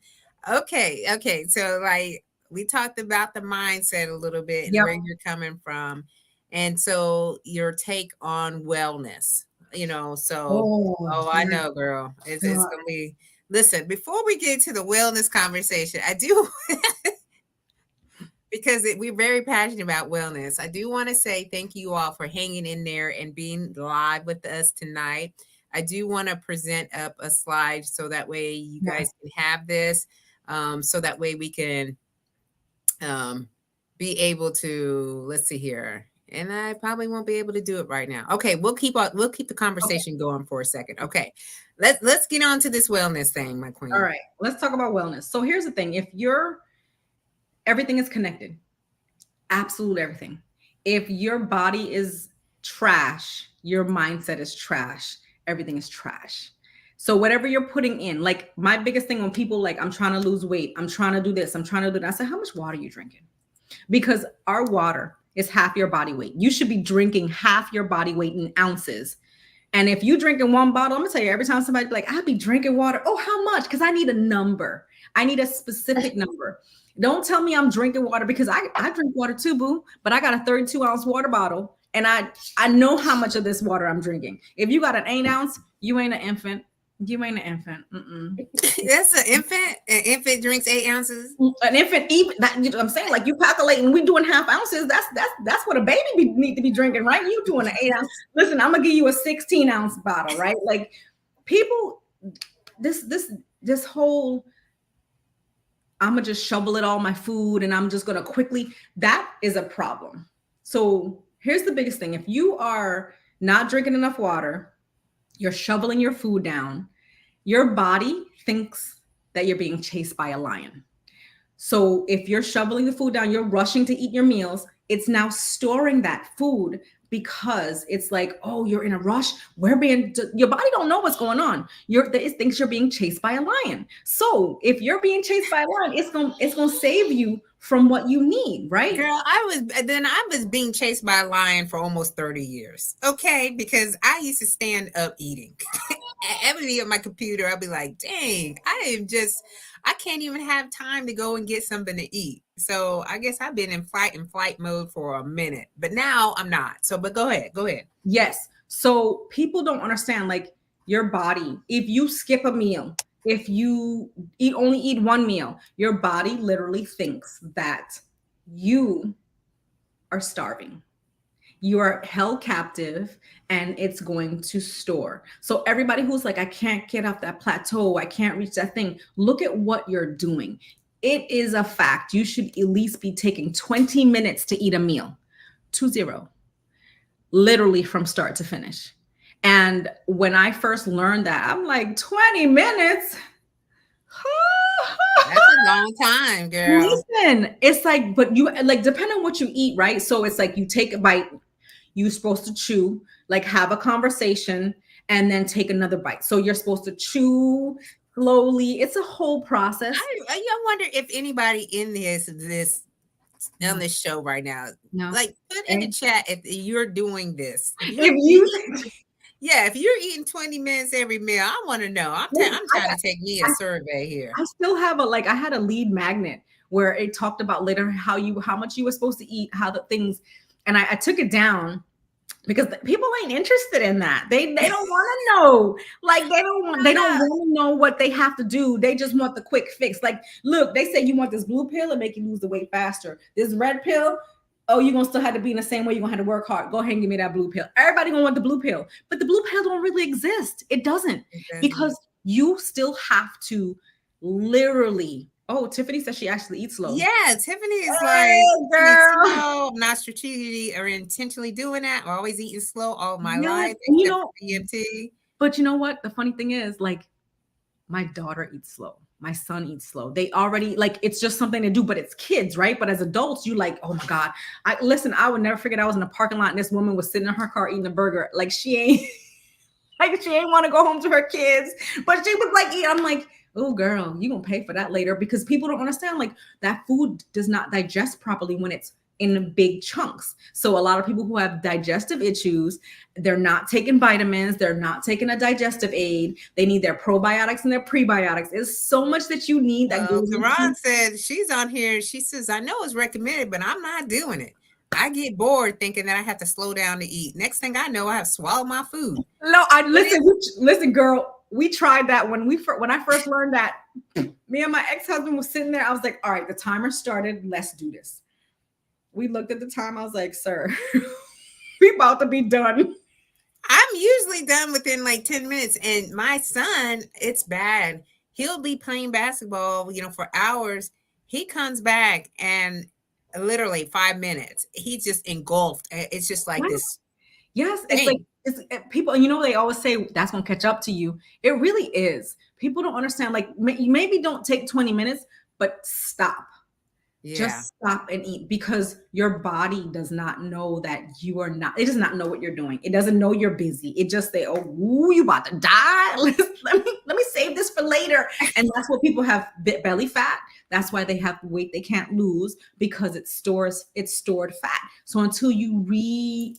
Okay. So like we talked about the mindset a little bit and where you're coming from, and so your take on wellness. I know, girl. It's gonna be. Listen, before we get to the wellness conversation, I do. Because we're very passionate about wellness. I do want to say thank you all for hanging in there and being live with us tonight. I do want to present up a slide so that way you guys can have this, so that way we can be able to, let's see here. And I probably won't be able to do it right now. Okay, we'll keep the conversation going for a second. Okay, let's get on to this wellness thing, my queen. All right, let's talk about wellness. So here's the thing: everything is connected. Absolute everything. If your body is trash, your mindset is trash. Everything is trash. So whatever you're putting in, like my biggest thing when people like, I'm trying to lose weight, I'm trying to do this, I'm trying to do that. I say, how much water are you drinking? Because our water is half your body weight. You should be drinking half your body weight in ounces. And if you drink in one bottle, I'm gonna tell you, every time somebody be like, I'll be drinking water. Oh, how much? Because I need a number. I need a specific number. Don't tell me I'm drinking water, because I drink water too, boo. But I got a 32-ounce water bottle, and I know how much of this water I'm drinking. If you got an 8-ounce, you ain't an infant. You ain't an infant. That's an infant. An infant drinks 8 ounces. An infant, even that, you know what I'm saying? Like, you calculating, we doing half ounces. That's what a baby need to be drinking, right? You doing an 8-ounce. Listen, I'm gonna give you a 16-ounce bottle, right? Like, people, this whole, I'm gonna just shovel it all my food and I'm just gonna quickly, that is a problem. So here's the biggest thing: if you are not drinking enough water, you're shoveling your food down, your body thinks that you're being chased by a lion. So if you're shoveling the food down, you're rushing to eat your meals, it's now storing that food, because it's like, oh, you're in a rush. Your body don't know what's going on. It thinks you're being chased by a lion. So if you're being chased by a lion, it's gonna save you from what you need, right? Girl, I was being chased by a lion for almost 30 years. Okay, because I used to stand up eating. I would be on my computer. I'd be like, dang, I can't even have time to go and get something to eat. So I guess I've been in flight mode for a minute, but now I'm not. So, but go ahead. Yes. So people don't understand, like, your body, if you skip a meal, if you only eat one meal, your body literally thinks that you are starving. You are held captive, and it's going to store. So everybody who's like, I can't get off that plateau, I can't reach that thing, look at what you're doing. It is a fact. You should at least be taking 20 minutes to eat a meal. 20. Literally from start to finish. And when I first learned that, I'm like, 20 minutes? That's a long time, girl. Listen, it's like, but you, like, depending on what you eat, right? So it's like, you take a bite, you're supposed to chew, like, have a conversation, and then take another bite. So you're supposed to chew, slowly. It's a whole process. I wonder if anybody in this on No, this show right now, no. like put in the Okay. chat if you're doing this. If you're If you yeah, if you're eating 20 minutes every meal, I want to know. listen, I'm trying to take me a survey here. I still have a like I had a lead magnet where it talked about later how much you were supposed to eat, how the things, and I took it down because people ain't interested in that. They don't want to know. Like they don't No, want to know what they have to do. They just want the quick fix. Like, look, they say you want this blue pill and make you lose the weight faster. This red pill, oh, you're gonna still have to be in the same way. You're gonna have to work hard. Go ahead and give me that blue pill. Everybody gonna want the blue pill, but the blue pill don't really exist. It doesn't, it doesn't. because you still have to literally. Oh, Tiffany says she actually eats slow. Yeah, Tiffany is like, Hey, eating girl. slow. I'm not strategically or intentionally doing that. I'm always eating slow all my Yes, life, and except for DMT. but you know what? The funny thing is, like, my daughter eats slow. My son eats slow. They already like it's just something to do, but it's kids, right? But as adults, you like, oh my God. I listen, I would never forget I was in a parking lot and this woman was sitting in her car eating a burger. Like she ain't like she ain't want to go home to her kids. But she was like, I'm like, oh girl, you gonna pay for that later, because people don't understand like that food does not digest properly when it's in big chunks. So a lot of people who have digestive issues, they're not taking vitamins, they're not taking a digestive aid. They need their probiotics and their prebiotics. There's so much that you need that Well, goes Karan into. said she's on here. She says, I know it's recommended, but I'm not doing it. I get bored thinking that I have to slow down to eat. Next thing I know, I have swallowed my food. No, I But listen, listen, girl. We tried that when I first learned that. Me and my ex-husband was sitting there. I was like, all right, the timer started. Let's do this. We looked at the time. I was like, sir, we about to be done. I'm usually done within like 10 minutes. And my son, it's bad. He'll be playing basketball, for hours. He comes back and literally 5 minutes, he's just engulfed. It's just like Yes, this yes. It's like thing. it's people, they always say that's gonna catch up to you. It really is. People don't understand. Like you maybe don't take 20 minutes, but stop. Yeah. Just stop and eat, because your body does not know that you are not, it does not know what you're doing. It doesn't know you're busy. It just say, oh, ooh, you about to die. Let me save this for later. And that's what people have, belly fat. That's why they have weight they can't lose, because it's stored fat. So until you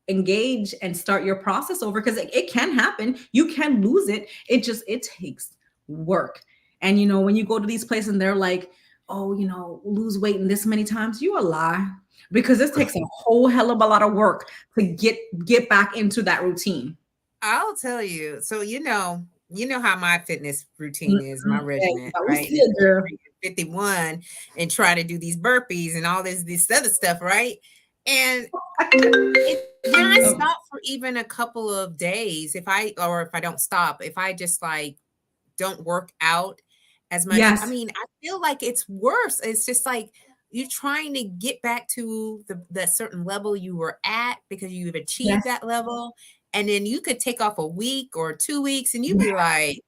engage and start your process over, because it can happen, you can lose it. It takes work. And when you go to these places and they're like, oh, lose weight in this many times, you a lie, because this takes a whole hell of a lot of work to get back into that routine. I'll tell you. So you know how my fitness routine is, my Yeah, regimen, we right? see It's it, girl. 51 and try to do these burpees and all this other stuff, right? And when I stop for even a couple of days, if I don't stop, if I just like don't work out as much, I Yes, mean, I feel like it's worse. It's just like you're trying to get back to that certain level you were at because you've achieved yes, that level. And then you could take off a week or 2 weeks and you'd be like,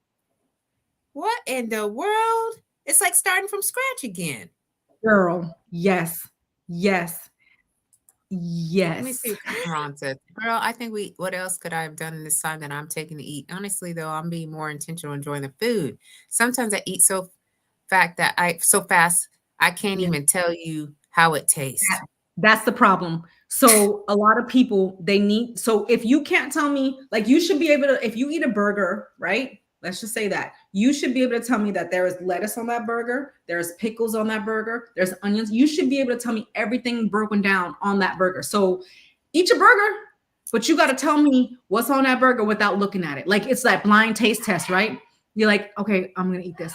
what in the world? It's like starting from scratch again. girl. Yes, yes, Let me see yes. what Ron said. Girl, I think what else could I have done in this time that I'm taking to eat? Honestly, though, I'm being more intentional enjoying the food. Sometimes I eat so fast, I can't Yeah. even tell you how it tastes. That's the problem. So a lot of people, they need, so if you can't tell me, like, you should be able to, if you eat a burger, right? Let's just say that you should be able to tell me that there is lettuce on that burger, there's pickles on that burger, there's onions. You should be able to tell me everything broken down on that burger. So eat your burger, but you got to tell me what's on that burger without looking at it. Like, it's that blind taste test, right? You're like, okay, I'm gonna eat this.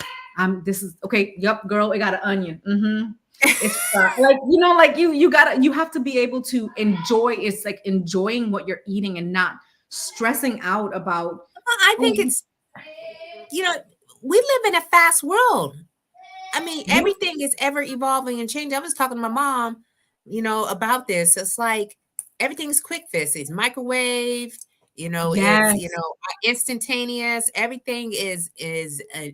This is okay. Yep, girl, it got an onion. It's like, like you have to be able to enjoy. It's like enjoying what you're eating and not stressing out about. I think Oh, it's, you know, we live in a fast world. I mean, yeah, everything is ever evolving and changing. I was talking to my mom, about this. It's like everything's quick fix. It's microwaved. It's yes, instantaneous. Everything is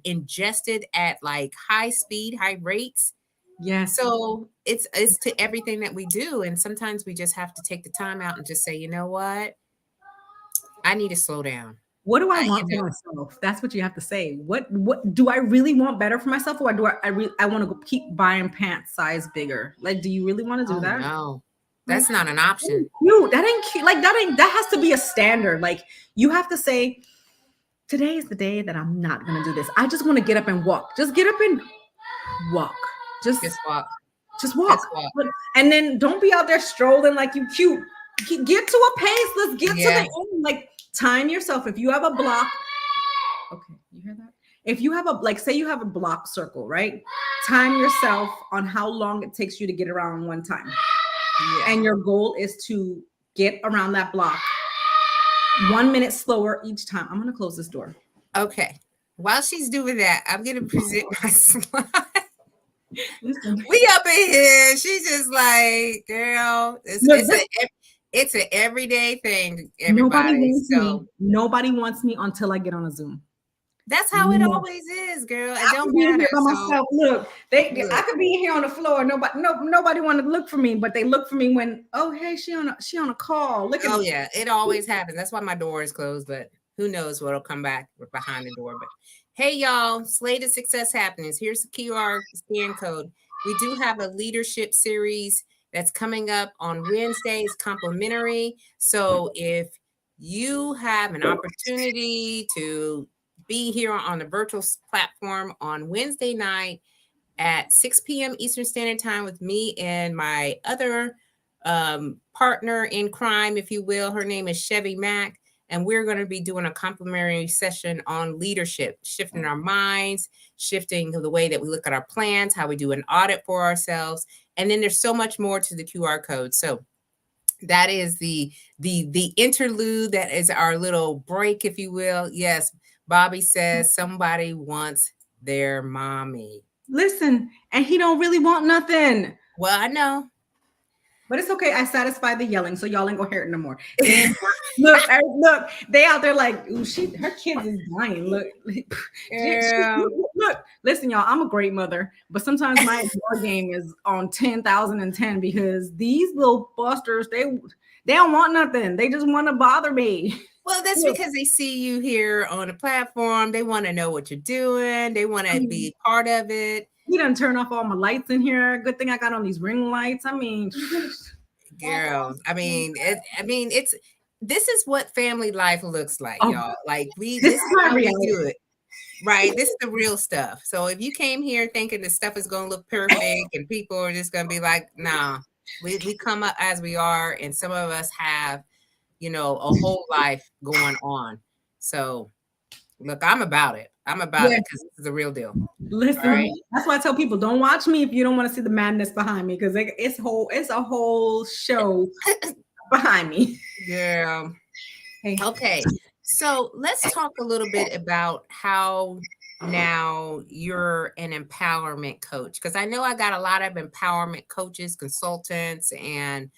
ingested at like high speed, high rates. yes, So it's to everything that we do, and sometimes we just have to take the time out and just say, you know what, I need to slow down. What do I You want do. for myself? That's what you have to say. What do I really want better for myself, or do I want to keep buying pants size bigger? Like, do you really want to do Oh that? no, Like, that's not an option. cute. That ain't cute. Like, that has to be a standard. Like, you have to say, today is the day that I'm not gonna do this. I just want to get up and walk. Just get up and walk. Just Just walk. just walk. Just walk. And then don't be out there strolling like you cute. Get to a pace. Let's get to Yeah. the end. Like, time yourself. If you have a block, okay, you hear that? If you have say you have a block circle, right? Time yourself on how long it takes you to get around one time. Yeah. And your goal is to get around that block 1 minute slower each time. I'm going to close this door. Okay. While she's doing that, I'm going to present my slide. Listen. We up in here. She's just like, girl, it's an everyday thing, everybody. Nobody wants me until I get on a Zoom. That's how it always is, girl. It don't matter. matter. By myself. Look, I could be here on the floor. Nobody want to look for me, but they look for me when, oh, hey, she on a call. Look at Oh yeah, it always happens. That's why my door is closed, but who knows what'll come back behind the door. But hey, y'all, Slay to Success Happenings. Here's the QR scan code. We do have a leadership series that's coming up on Wednesdays, complimentary. So if you have an opportunity to be here on the virtual platform on Wednesday night at 6 p.m. Eastern Standard Time with me and my other partner in crime, if you will. Her name is Chevy Mack. And we're going to be doing a complimentary session on leadership, shifting our minds, shifting the way that we look at our plans, how we do an audit for ourselves. And then there's so much more to the QR code. So that is the interlude. That is our little break, if you will. Yes, Bobby says somebody wants their mommy. Listen, and he don't really want nothing. Well, I know. But it's okay. I satisfied the yelling, so y'all ain't gonna hear it no more. Look, they out there like, ooh, her kids is dying. Look, look. Listen, y'all, I'm a great mother, but sometimes my door game is on 10,010 because these little busters, they don't want nothing. They just want to bother me. Well, that's because they see you here on the platform. They want to know what you're doing. They want to be part of it. You done turn off all my lights in here. Good thing I got on these ring lights. I mean, girl, this is what family life looks like, y'all. Like this is how we do it. Right. This is the real stuff. So if you came here thinking the stuff is going to look perfect and people are just going to be like, nah, we come up as we are. And some of us have, a whole life going on. So look, I'm about it. I'm about it because this is the real deal. Listen, that's why I tell people, don't watch me if you don't want to see the madness behind me, because it's a whole show behind me. Yeah. Hey. Okay. So let's talk a little bit about how now you're an empowerment coach, because I know I got a lot of empowerment coaches, consultants, and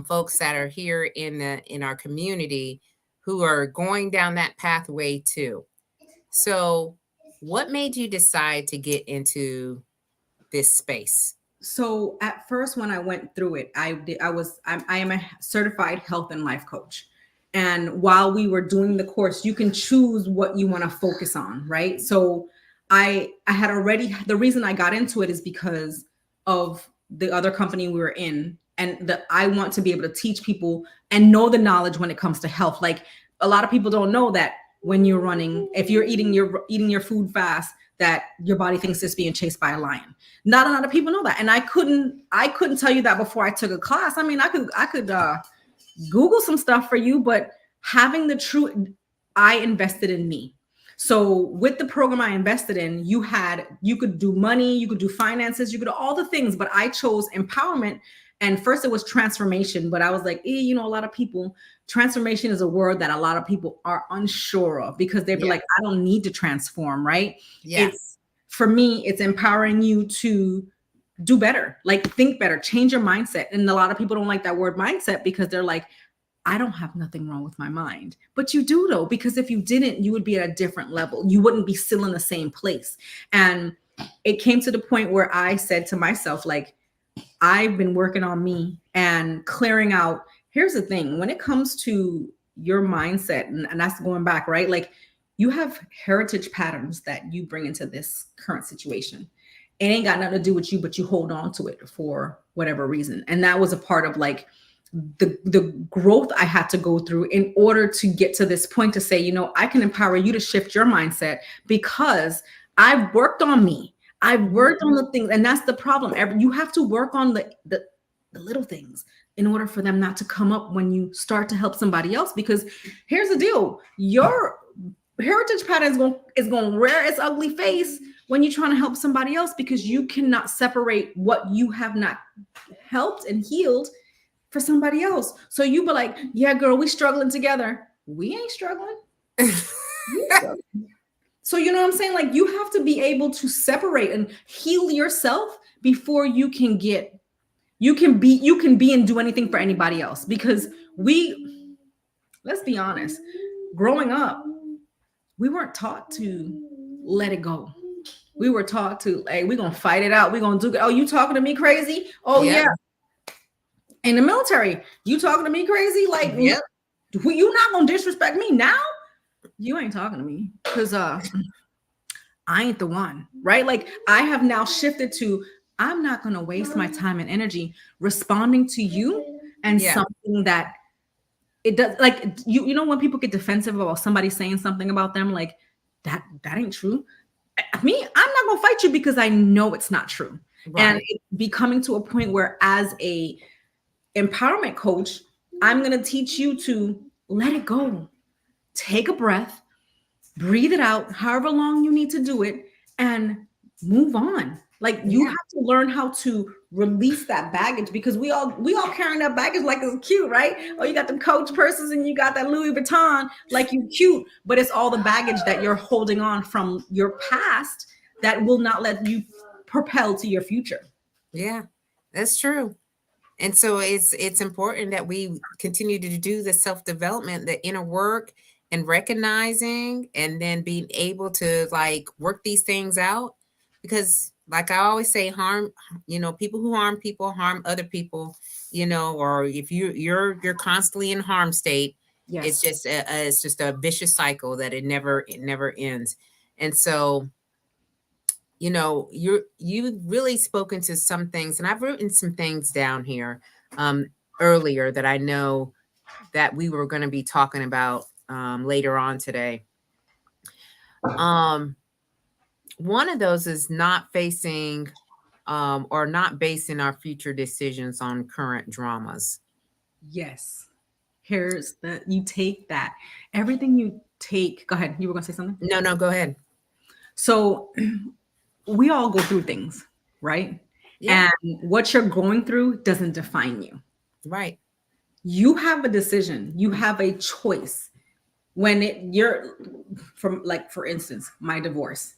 folks that are here in our community who are going down that pathway too. So what made you decide to get into this space? So at first, when I went through it, I am a certified health and life coach. And while we were doing the course, you can choose what you want to focus on, right? So I had already, the reason I got into it is because of the other company we were in, and I want to be able to teach people and know the knowledge when it comes to health. Like, a lot of people don't know that when you're running, if you're eating your food fast, that your body thinks it's being chased by a lion. Not a lot of people know that. And I couldn't tell you that before I took a class. I mean, I could Google some stuff for you, but having the truth, I invested in me. So with the program I invested in, you could do money, you could do finances, you could do all the things, but I chose empowerment. And first it was transformation, but I was like, a lot of people, transformation is a word that a lot of people are unsure of, because they'd be like, I don't need to transform, right? Yeah. For me, it's empowering you to do better, like think better, change your mindset. And a lot of people don't like that word mindset because they're like, I don't have nothing wrong with my mind. But you do, though, because if you didn't, you would be at a different level. You wouldn't be still in the same place. And it came to the point where I said to myself, like, I've been working on me and clearing out. Here's the thing. When it comes to your mindset, and that's going back, right? Like you have heritage patterns that you bring into this current situation. It ain't got nothing to do with you, but you hold on to it for whatever reason. And that was a part of like the growth I had to go through in order to get to this point to say, you know, I can empower you to shift your mindset because I've worked on me. I've worked on the things, and that's the problem. You have to work on the little things in order for them not to come up when you start to help somebody else. Because here's the deal: your heritage pattern is going to rear its ugly face when you're trying to help somebody else, because you cannot separate what you have not helped and healed for somebody else. So you be like, yeah, girl, we struggling together. We ain't struggling. So you know what I'm saying? Like you have to be able to separate and heal yourself before you can be and do anything for anybody else. Because let's be honest, growing up, we weren't taught to let it go. We were taught to, hey, we're gonna fight it out. We're gonna do it. Oh, you talking to me crazy? Oh yeah. In the military, you talking to me crazy? Like, yep. You not gonna disrespect me now? You ain't talking to me because I ain't the one, right? Like I have now shifted to, I'm not gonna waste my time and energy responding to you and something that it does. Like you know when people get defensive about somebody saying something about them, like that ain't true. Me, I'm not gonna fight you because I know it's not true. Right. And it be coming to a point where, as a empowerment coach, I'm going to teach you to let it go. Take a breath, breathe it out, however long you need to do it, and move on. Like you have to learn how to release that baggage, because we all carrying that baggage like it's cute, right? Oh, you got them Coach purses and you got that Louis Vuitton, like you cute, but it's all the baggage that you're holding on from your past that will not let you propel to your future. Yeah, that's true. And so it's important that we continue to do the self-development, the inner work, and recognizing, and then being able to like work these things out. Because like I always say, people who harm people harm other people, or if you're constantly in harm state, it's just a vicious cycle that it never ends. And so you've really spoken to some things, and I've written some things down here earlier that I know that we were going to be talking about later on today. One of those is not facing or not basing our future decisions on current dramas. Yes. Here's you take that. Everything you take. Go ahead. You were going to say something? No, go ahead. So we all go through things, right? Yeah. And what you're going through doesn't define you. Right. You have a decision. You have a choice. When you're from, like, for instance, my divorce,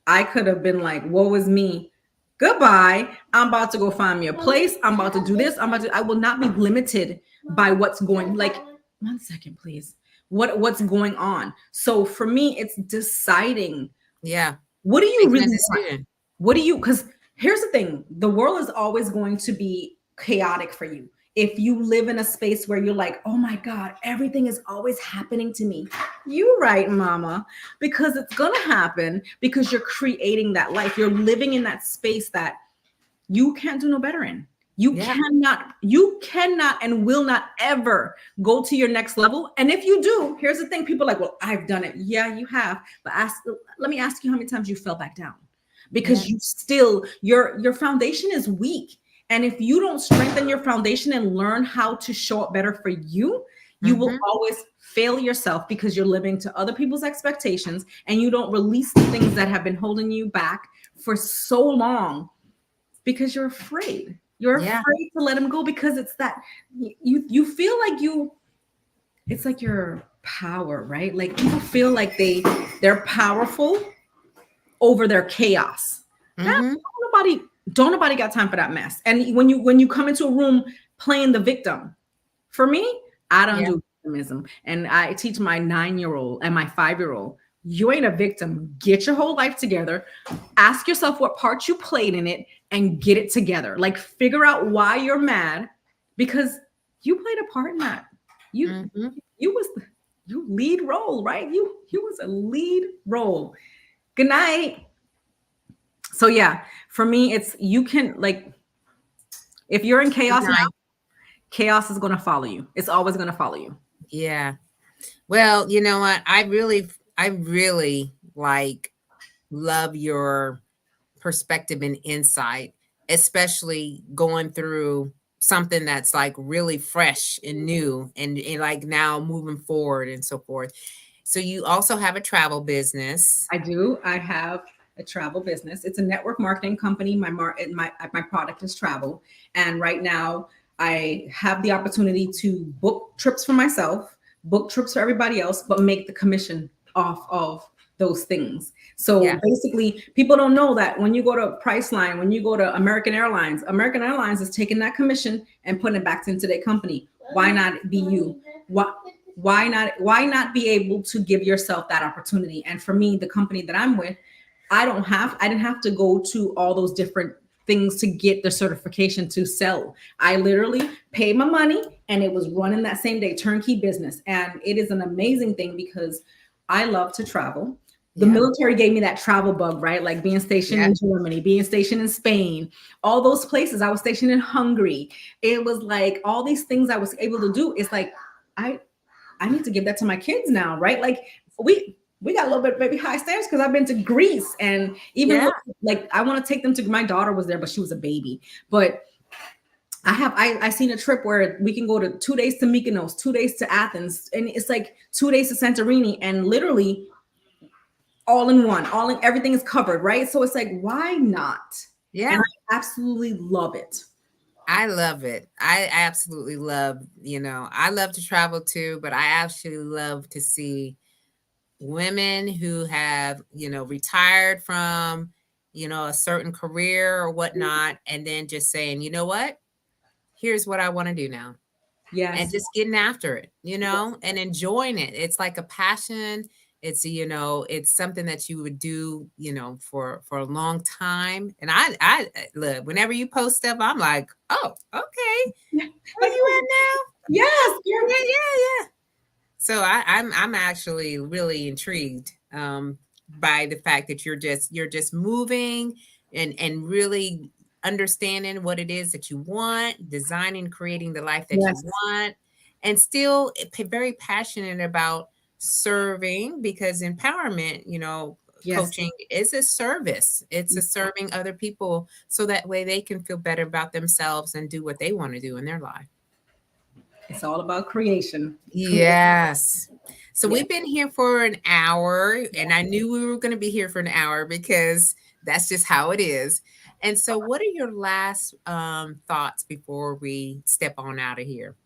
I could have been like, woe is me. Goodbye. I'm about to go find me a place. I'm about to do this. I will not be limited by what's going, like, 1 second, please. What's going on. So for me, it's deciding. Yeah. What do you really want? What do you, because here's the thing, the world is always going to be chaotic for you. If you live in a space where you're like, oh my God, everything is always happening to me. You're right, mama, because it's going to happen, because you're creating that life. You're living in that space that you can't do no better in. You cannot and will not ever go to your next level. And if you do, here's the thing, people are like, well, I've done it. Yeah, you have. But let me ask you how many times you fell back down, because you still, your foundation is weak. And if you don't strengthen your foundation and learn how to show up better for you, you will always fail yourself, because you're living to other people's expectations and you don't release the things that have been holding you back for so long, because you're afraid. You're afraid to let them go, because it's that you feel like it's like your power, right? Like people feel like they're powerful over their chaos. Don't nobody got time for that mess. And when you come into a room playing the victim, for me, I don't do victimism. And I teach my 9-year-old and my 5-year-old, you ain't a victim. Get your whole life together. Ask yourself what part you played in it and get it together. Like, figure out why you're mad, because you played a part in that. You Mm-hmm. you was you lead role, right? You was a lead role. Good night. So yeah, for me, it's you can like if you're in chaos now, Nice. chaos is gonna follow you. It's always gonna follow you. Yeah. Well, you know what? I really like love your perspective and insight, especially going through something that's like really fresh and new and like now moving forward and so forth. So you also have a travel business. I do. I have a travel business. It's a network marketing company. My product is travel, and right now I have the opportunity to book trips for myself, book trips for everybody else, but make the commission off of those things. So Yeah. basically, people don't know that when you go to Priceline, when you go to American Airlines is taking that commission and putting it back into their company. Why not be you? What? Why not be able to give yourself that opportunity? And for me, the company that I'm with, I didn't have to go to all those different things to get the certification to sell. I literally paid my money and it was running that same day, turnkey business. And it is an amazing thing because I love to travel. The Yeah. military gave me that travel bug, right? Like being stationed Yeah. in Germany, being stationed in Spain, all those places. I was stationed in Hungary. It was like all these things I was able to do. It's like I I need to give that to my kids now, right? Like we got a little bit maybe high standards because I've been to Greece and even Yeah. like I want to take them to my daughter was there, but she was a baby. But I seen a trip where we can go to 2 days to Mykonos, 2 days to Athens, and it's like 2 days to Santorini, and literally all in one, all in everything is covered, right? So it's like, why not? And Yeah. I absolutely love it. I love it. I absolutely love, I love to travel too, but I actually love to see women who have, retired from, a certain career or whatnot, and then just saying, you know what? Here's what I want to do now. And Yes. just getting after it, and enjoying it. It's like a passion. It's something that you would do, for a long time. And I look, whenever you post stuff, I'm like, oh, okay. Where you at now? Yes. Yeah, yeah, yeah. So I'm actually really intrigued by the fact that you're just moving and really understanding what it is that you want, designing, creating the life that you Yes. want, and still very passionate about serving because empowerment, Yes. coaching is a service. It's a serving other people so that way they can feel better about themselves and do what they want to do in their life. It's all about creation. Yes. So Yeah. we've been here for an hour, and I knew we were going to be here for an hour because that's just how it is. And so, what are your last thoughts before we step on out of here?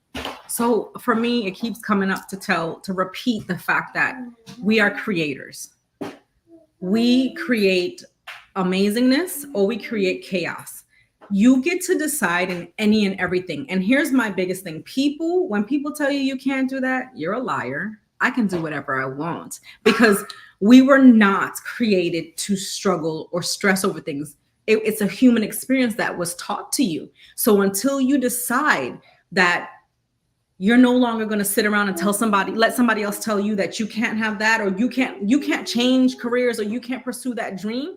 So for me, it keeps coming up to repeat the fact that we are creators. We create amazingness or we create chaos. You get to decide in any and everything. And here's my biggest thing. When people tell you you can't do that, you're a liar. I can do whatever I want because we were not created to struggle or stress over things. It's a human experience that was taught to you. So until you decide that you're no longer going to sit around and let somebody else tell you that you can't have that, or you can't change careers, or you can't pursue that dream,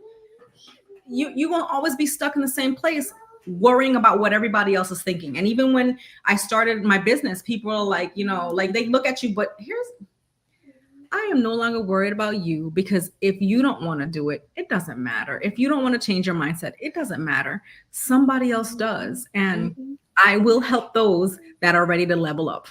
you won't always be stuck in the same place worrying about what everybody else is thinking. And even when I started my business, people are like, like they look at you, but I am no longer worried about you, because if you don't want to do it, it doesn't matter. If you don't want to change your mindset, it doesn't matter. Somebody else does. And Mhm. I will help those that are ready to level up.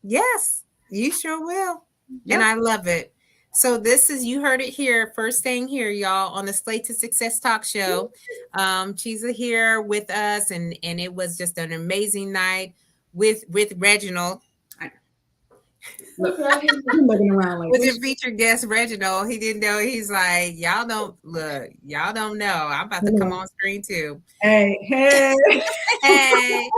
Yes, you sure will. And Yep. I love it. So you heard it here, first thing here, y'all, on the Slay to Success Talk Show. Chisa here with us, and it was just an amazing night with Reginald. Look, I'm looking around like With this. your featured guest Reginald. He didn't know. He's like, y'all don't know. I'm about to come on screen too. Hey, hey. Hey.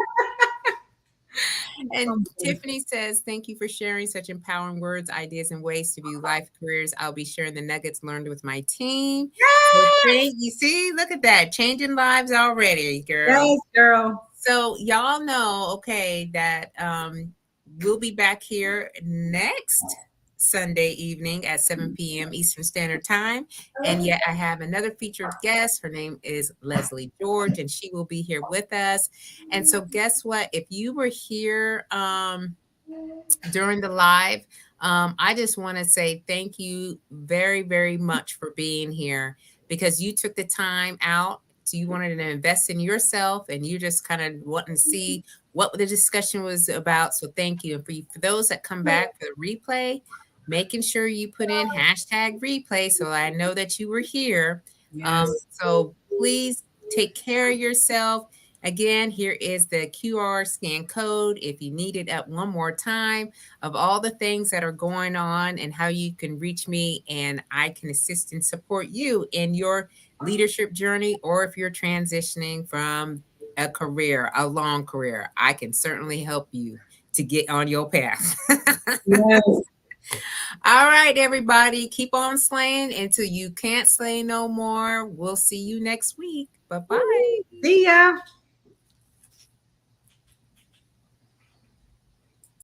And Tiffany says, thank you for sharing such empowering words, ideas, and ways to view life careers. I'll be sharing the nuggets learned with my team. So thank you. See, look at that. Changing lives already, girl. Yes, girl. So y'all know, okay, that we'll be back here next Sunday evening at 7 p.m. Eastern Standard Time. And yet I have another featured guest. Her name is Leslie George, and she will be here with us. And so guess what? If you were here during the live, I just want to say thank you very, very much for being here, because you took the time out. You wanted to invest in yourself, and you just kind of wanting to see what the discussion was about. So thank you. And for those that come back for the replay, making sure you put in hashtag replay so I know that you were here. Yes. So please take care of yourself. Again, here is the QR scan code if you need it up one more time, of all the things that are going on and how you can reach me, and I can assist and support you in your leadership journey, or if you're transitioning from a career, a long career, I can certainly help you to get on your path. Yes. All right, everybody, keep on slaying until you can't slay no more. We'll see you next week. Bye-bye. See ya.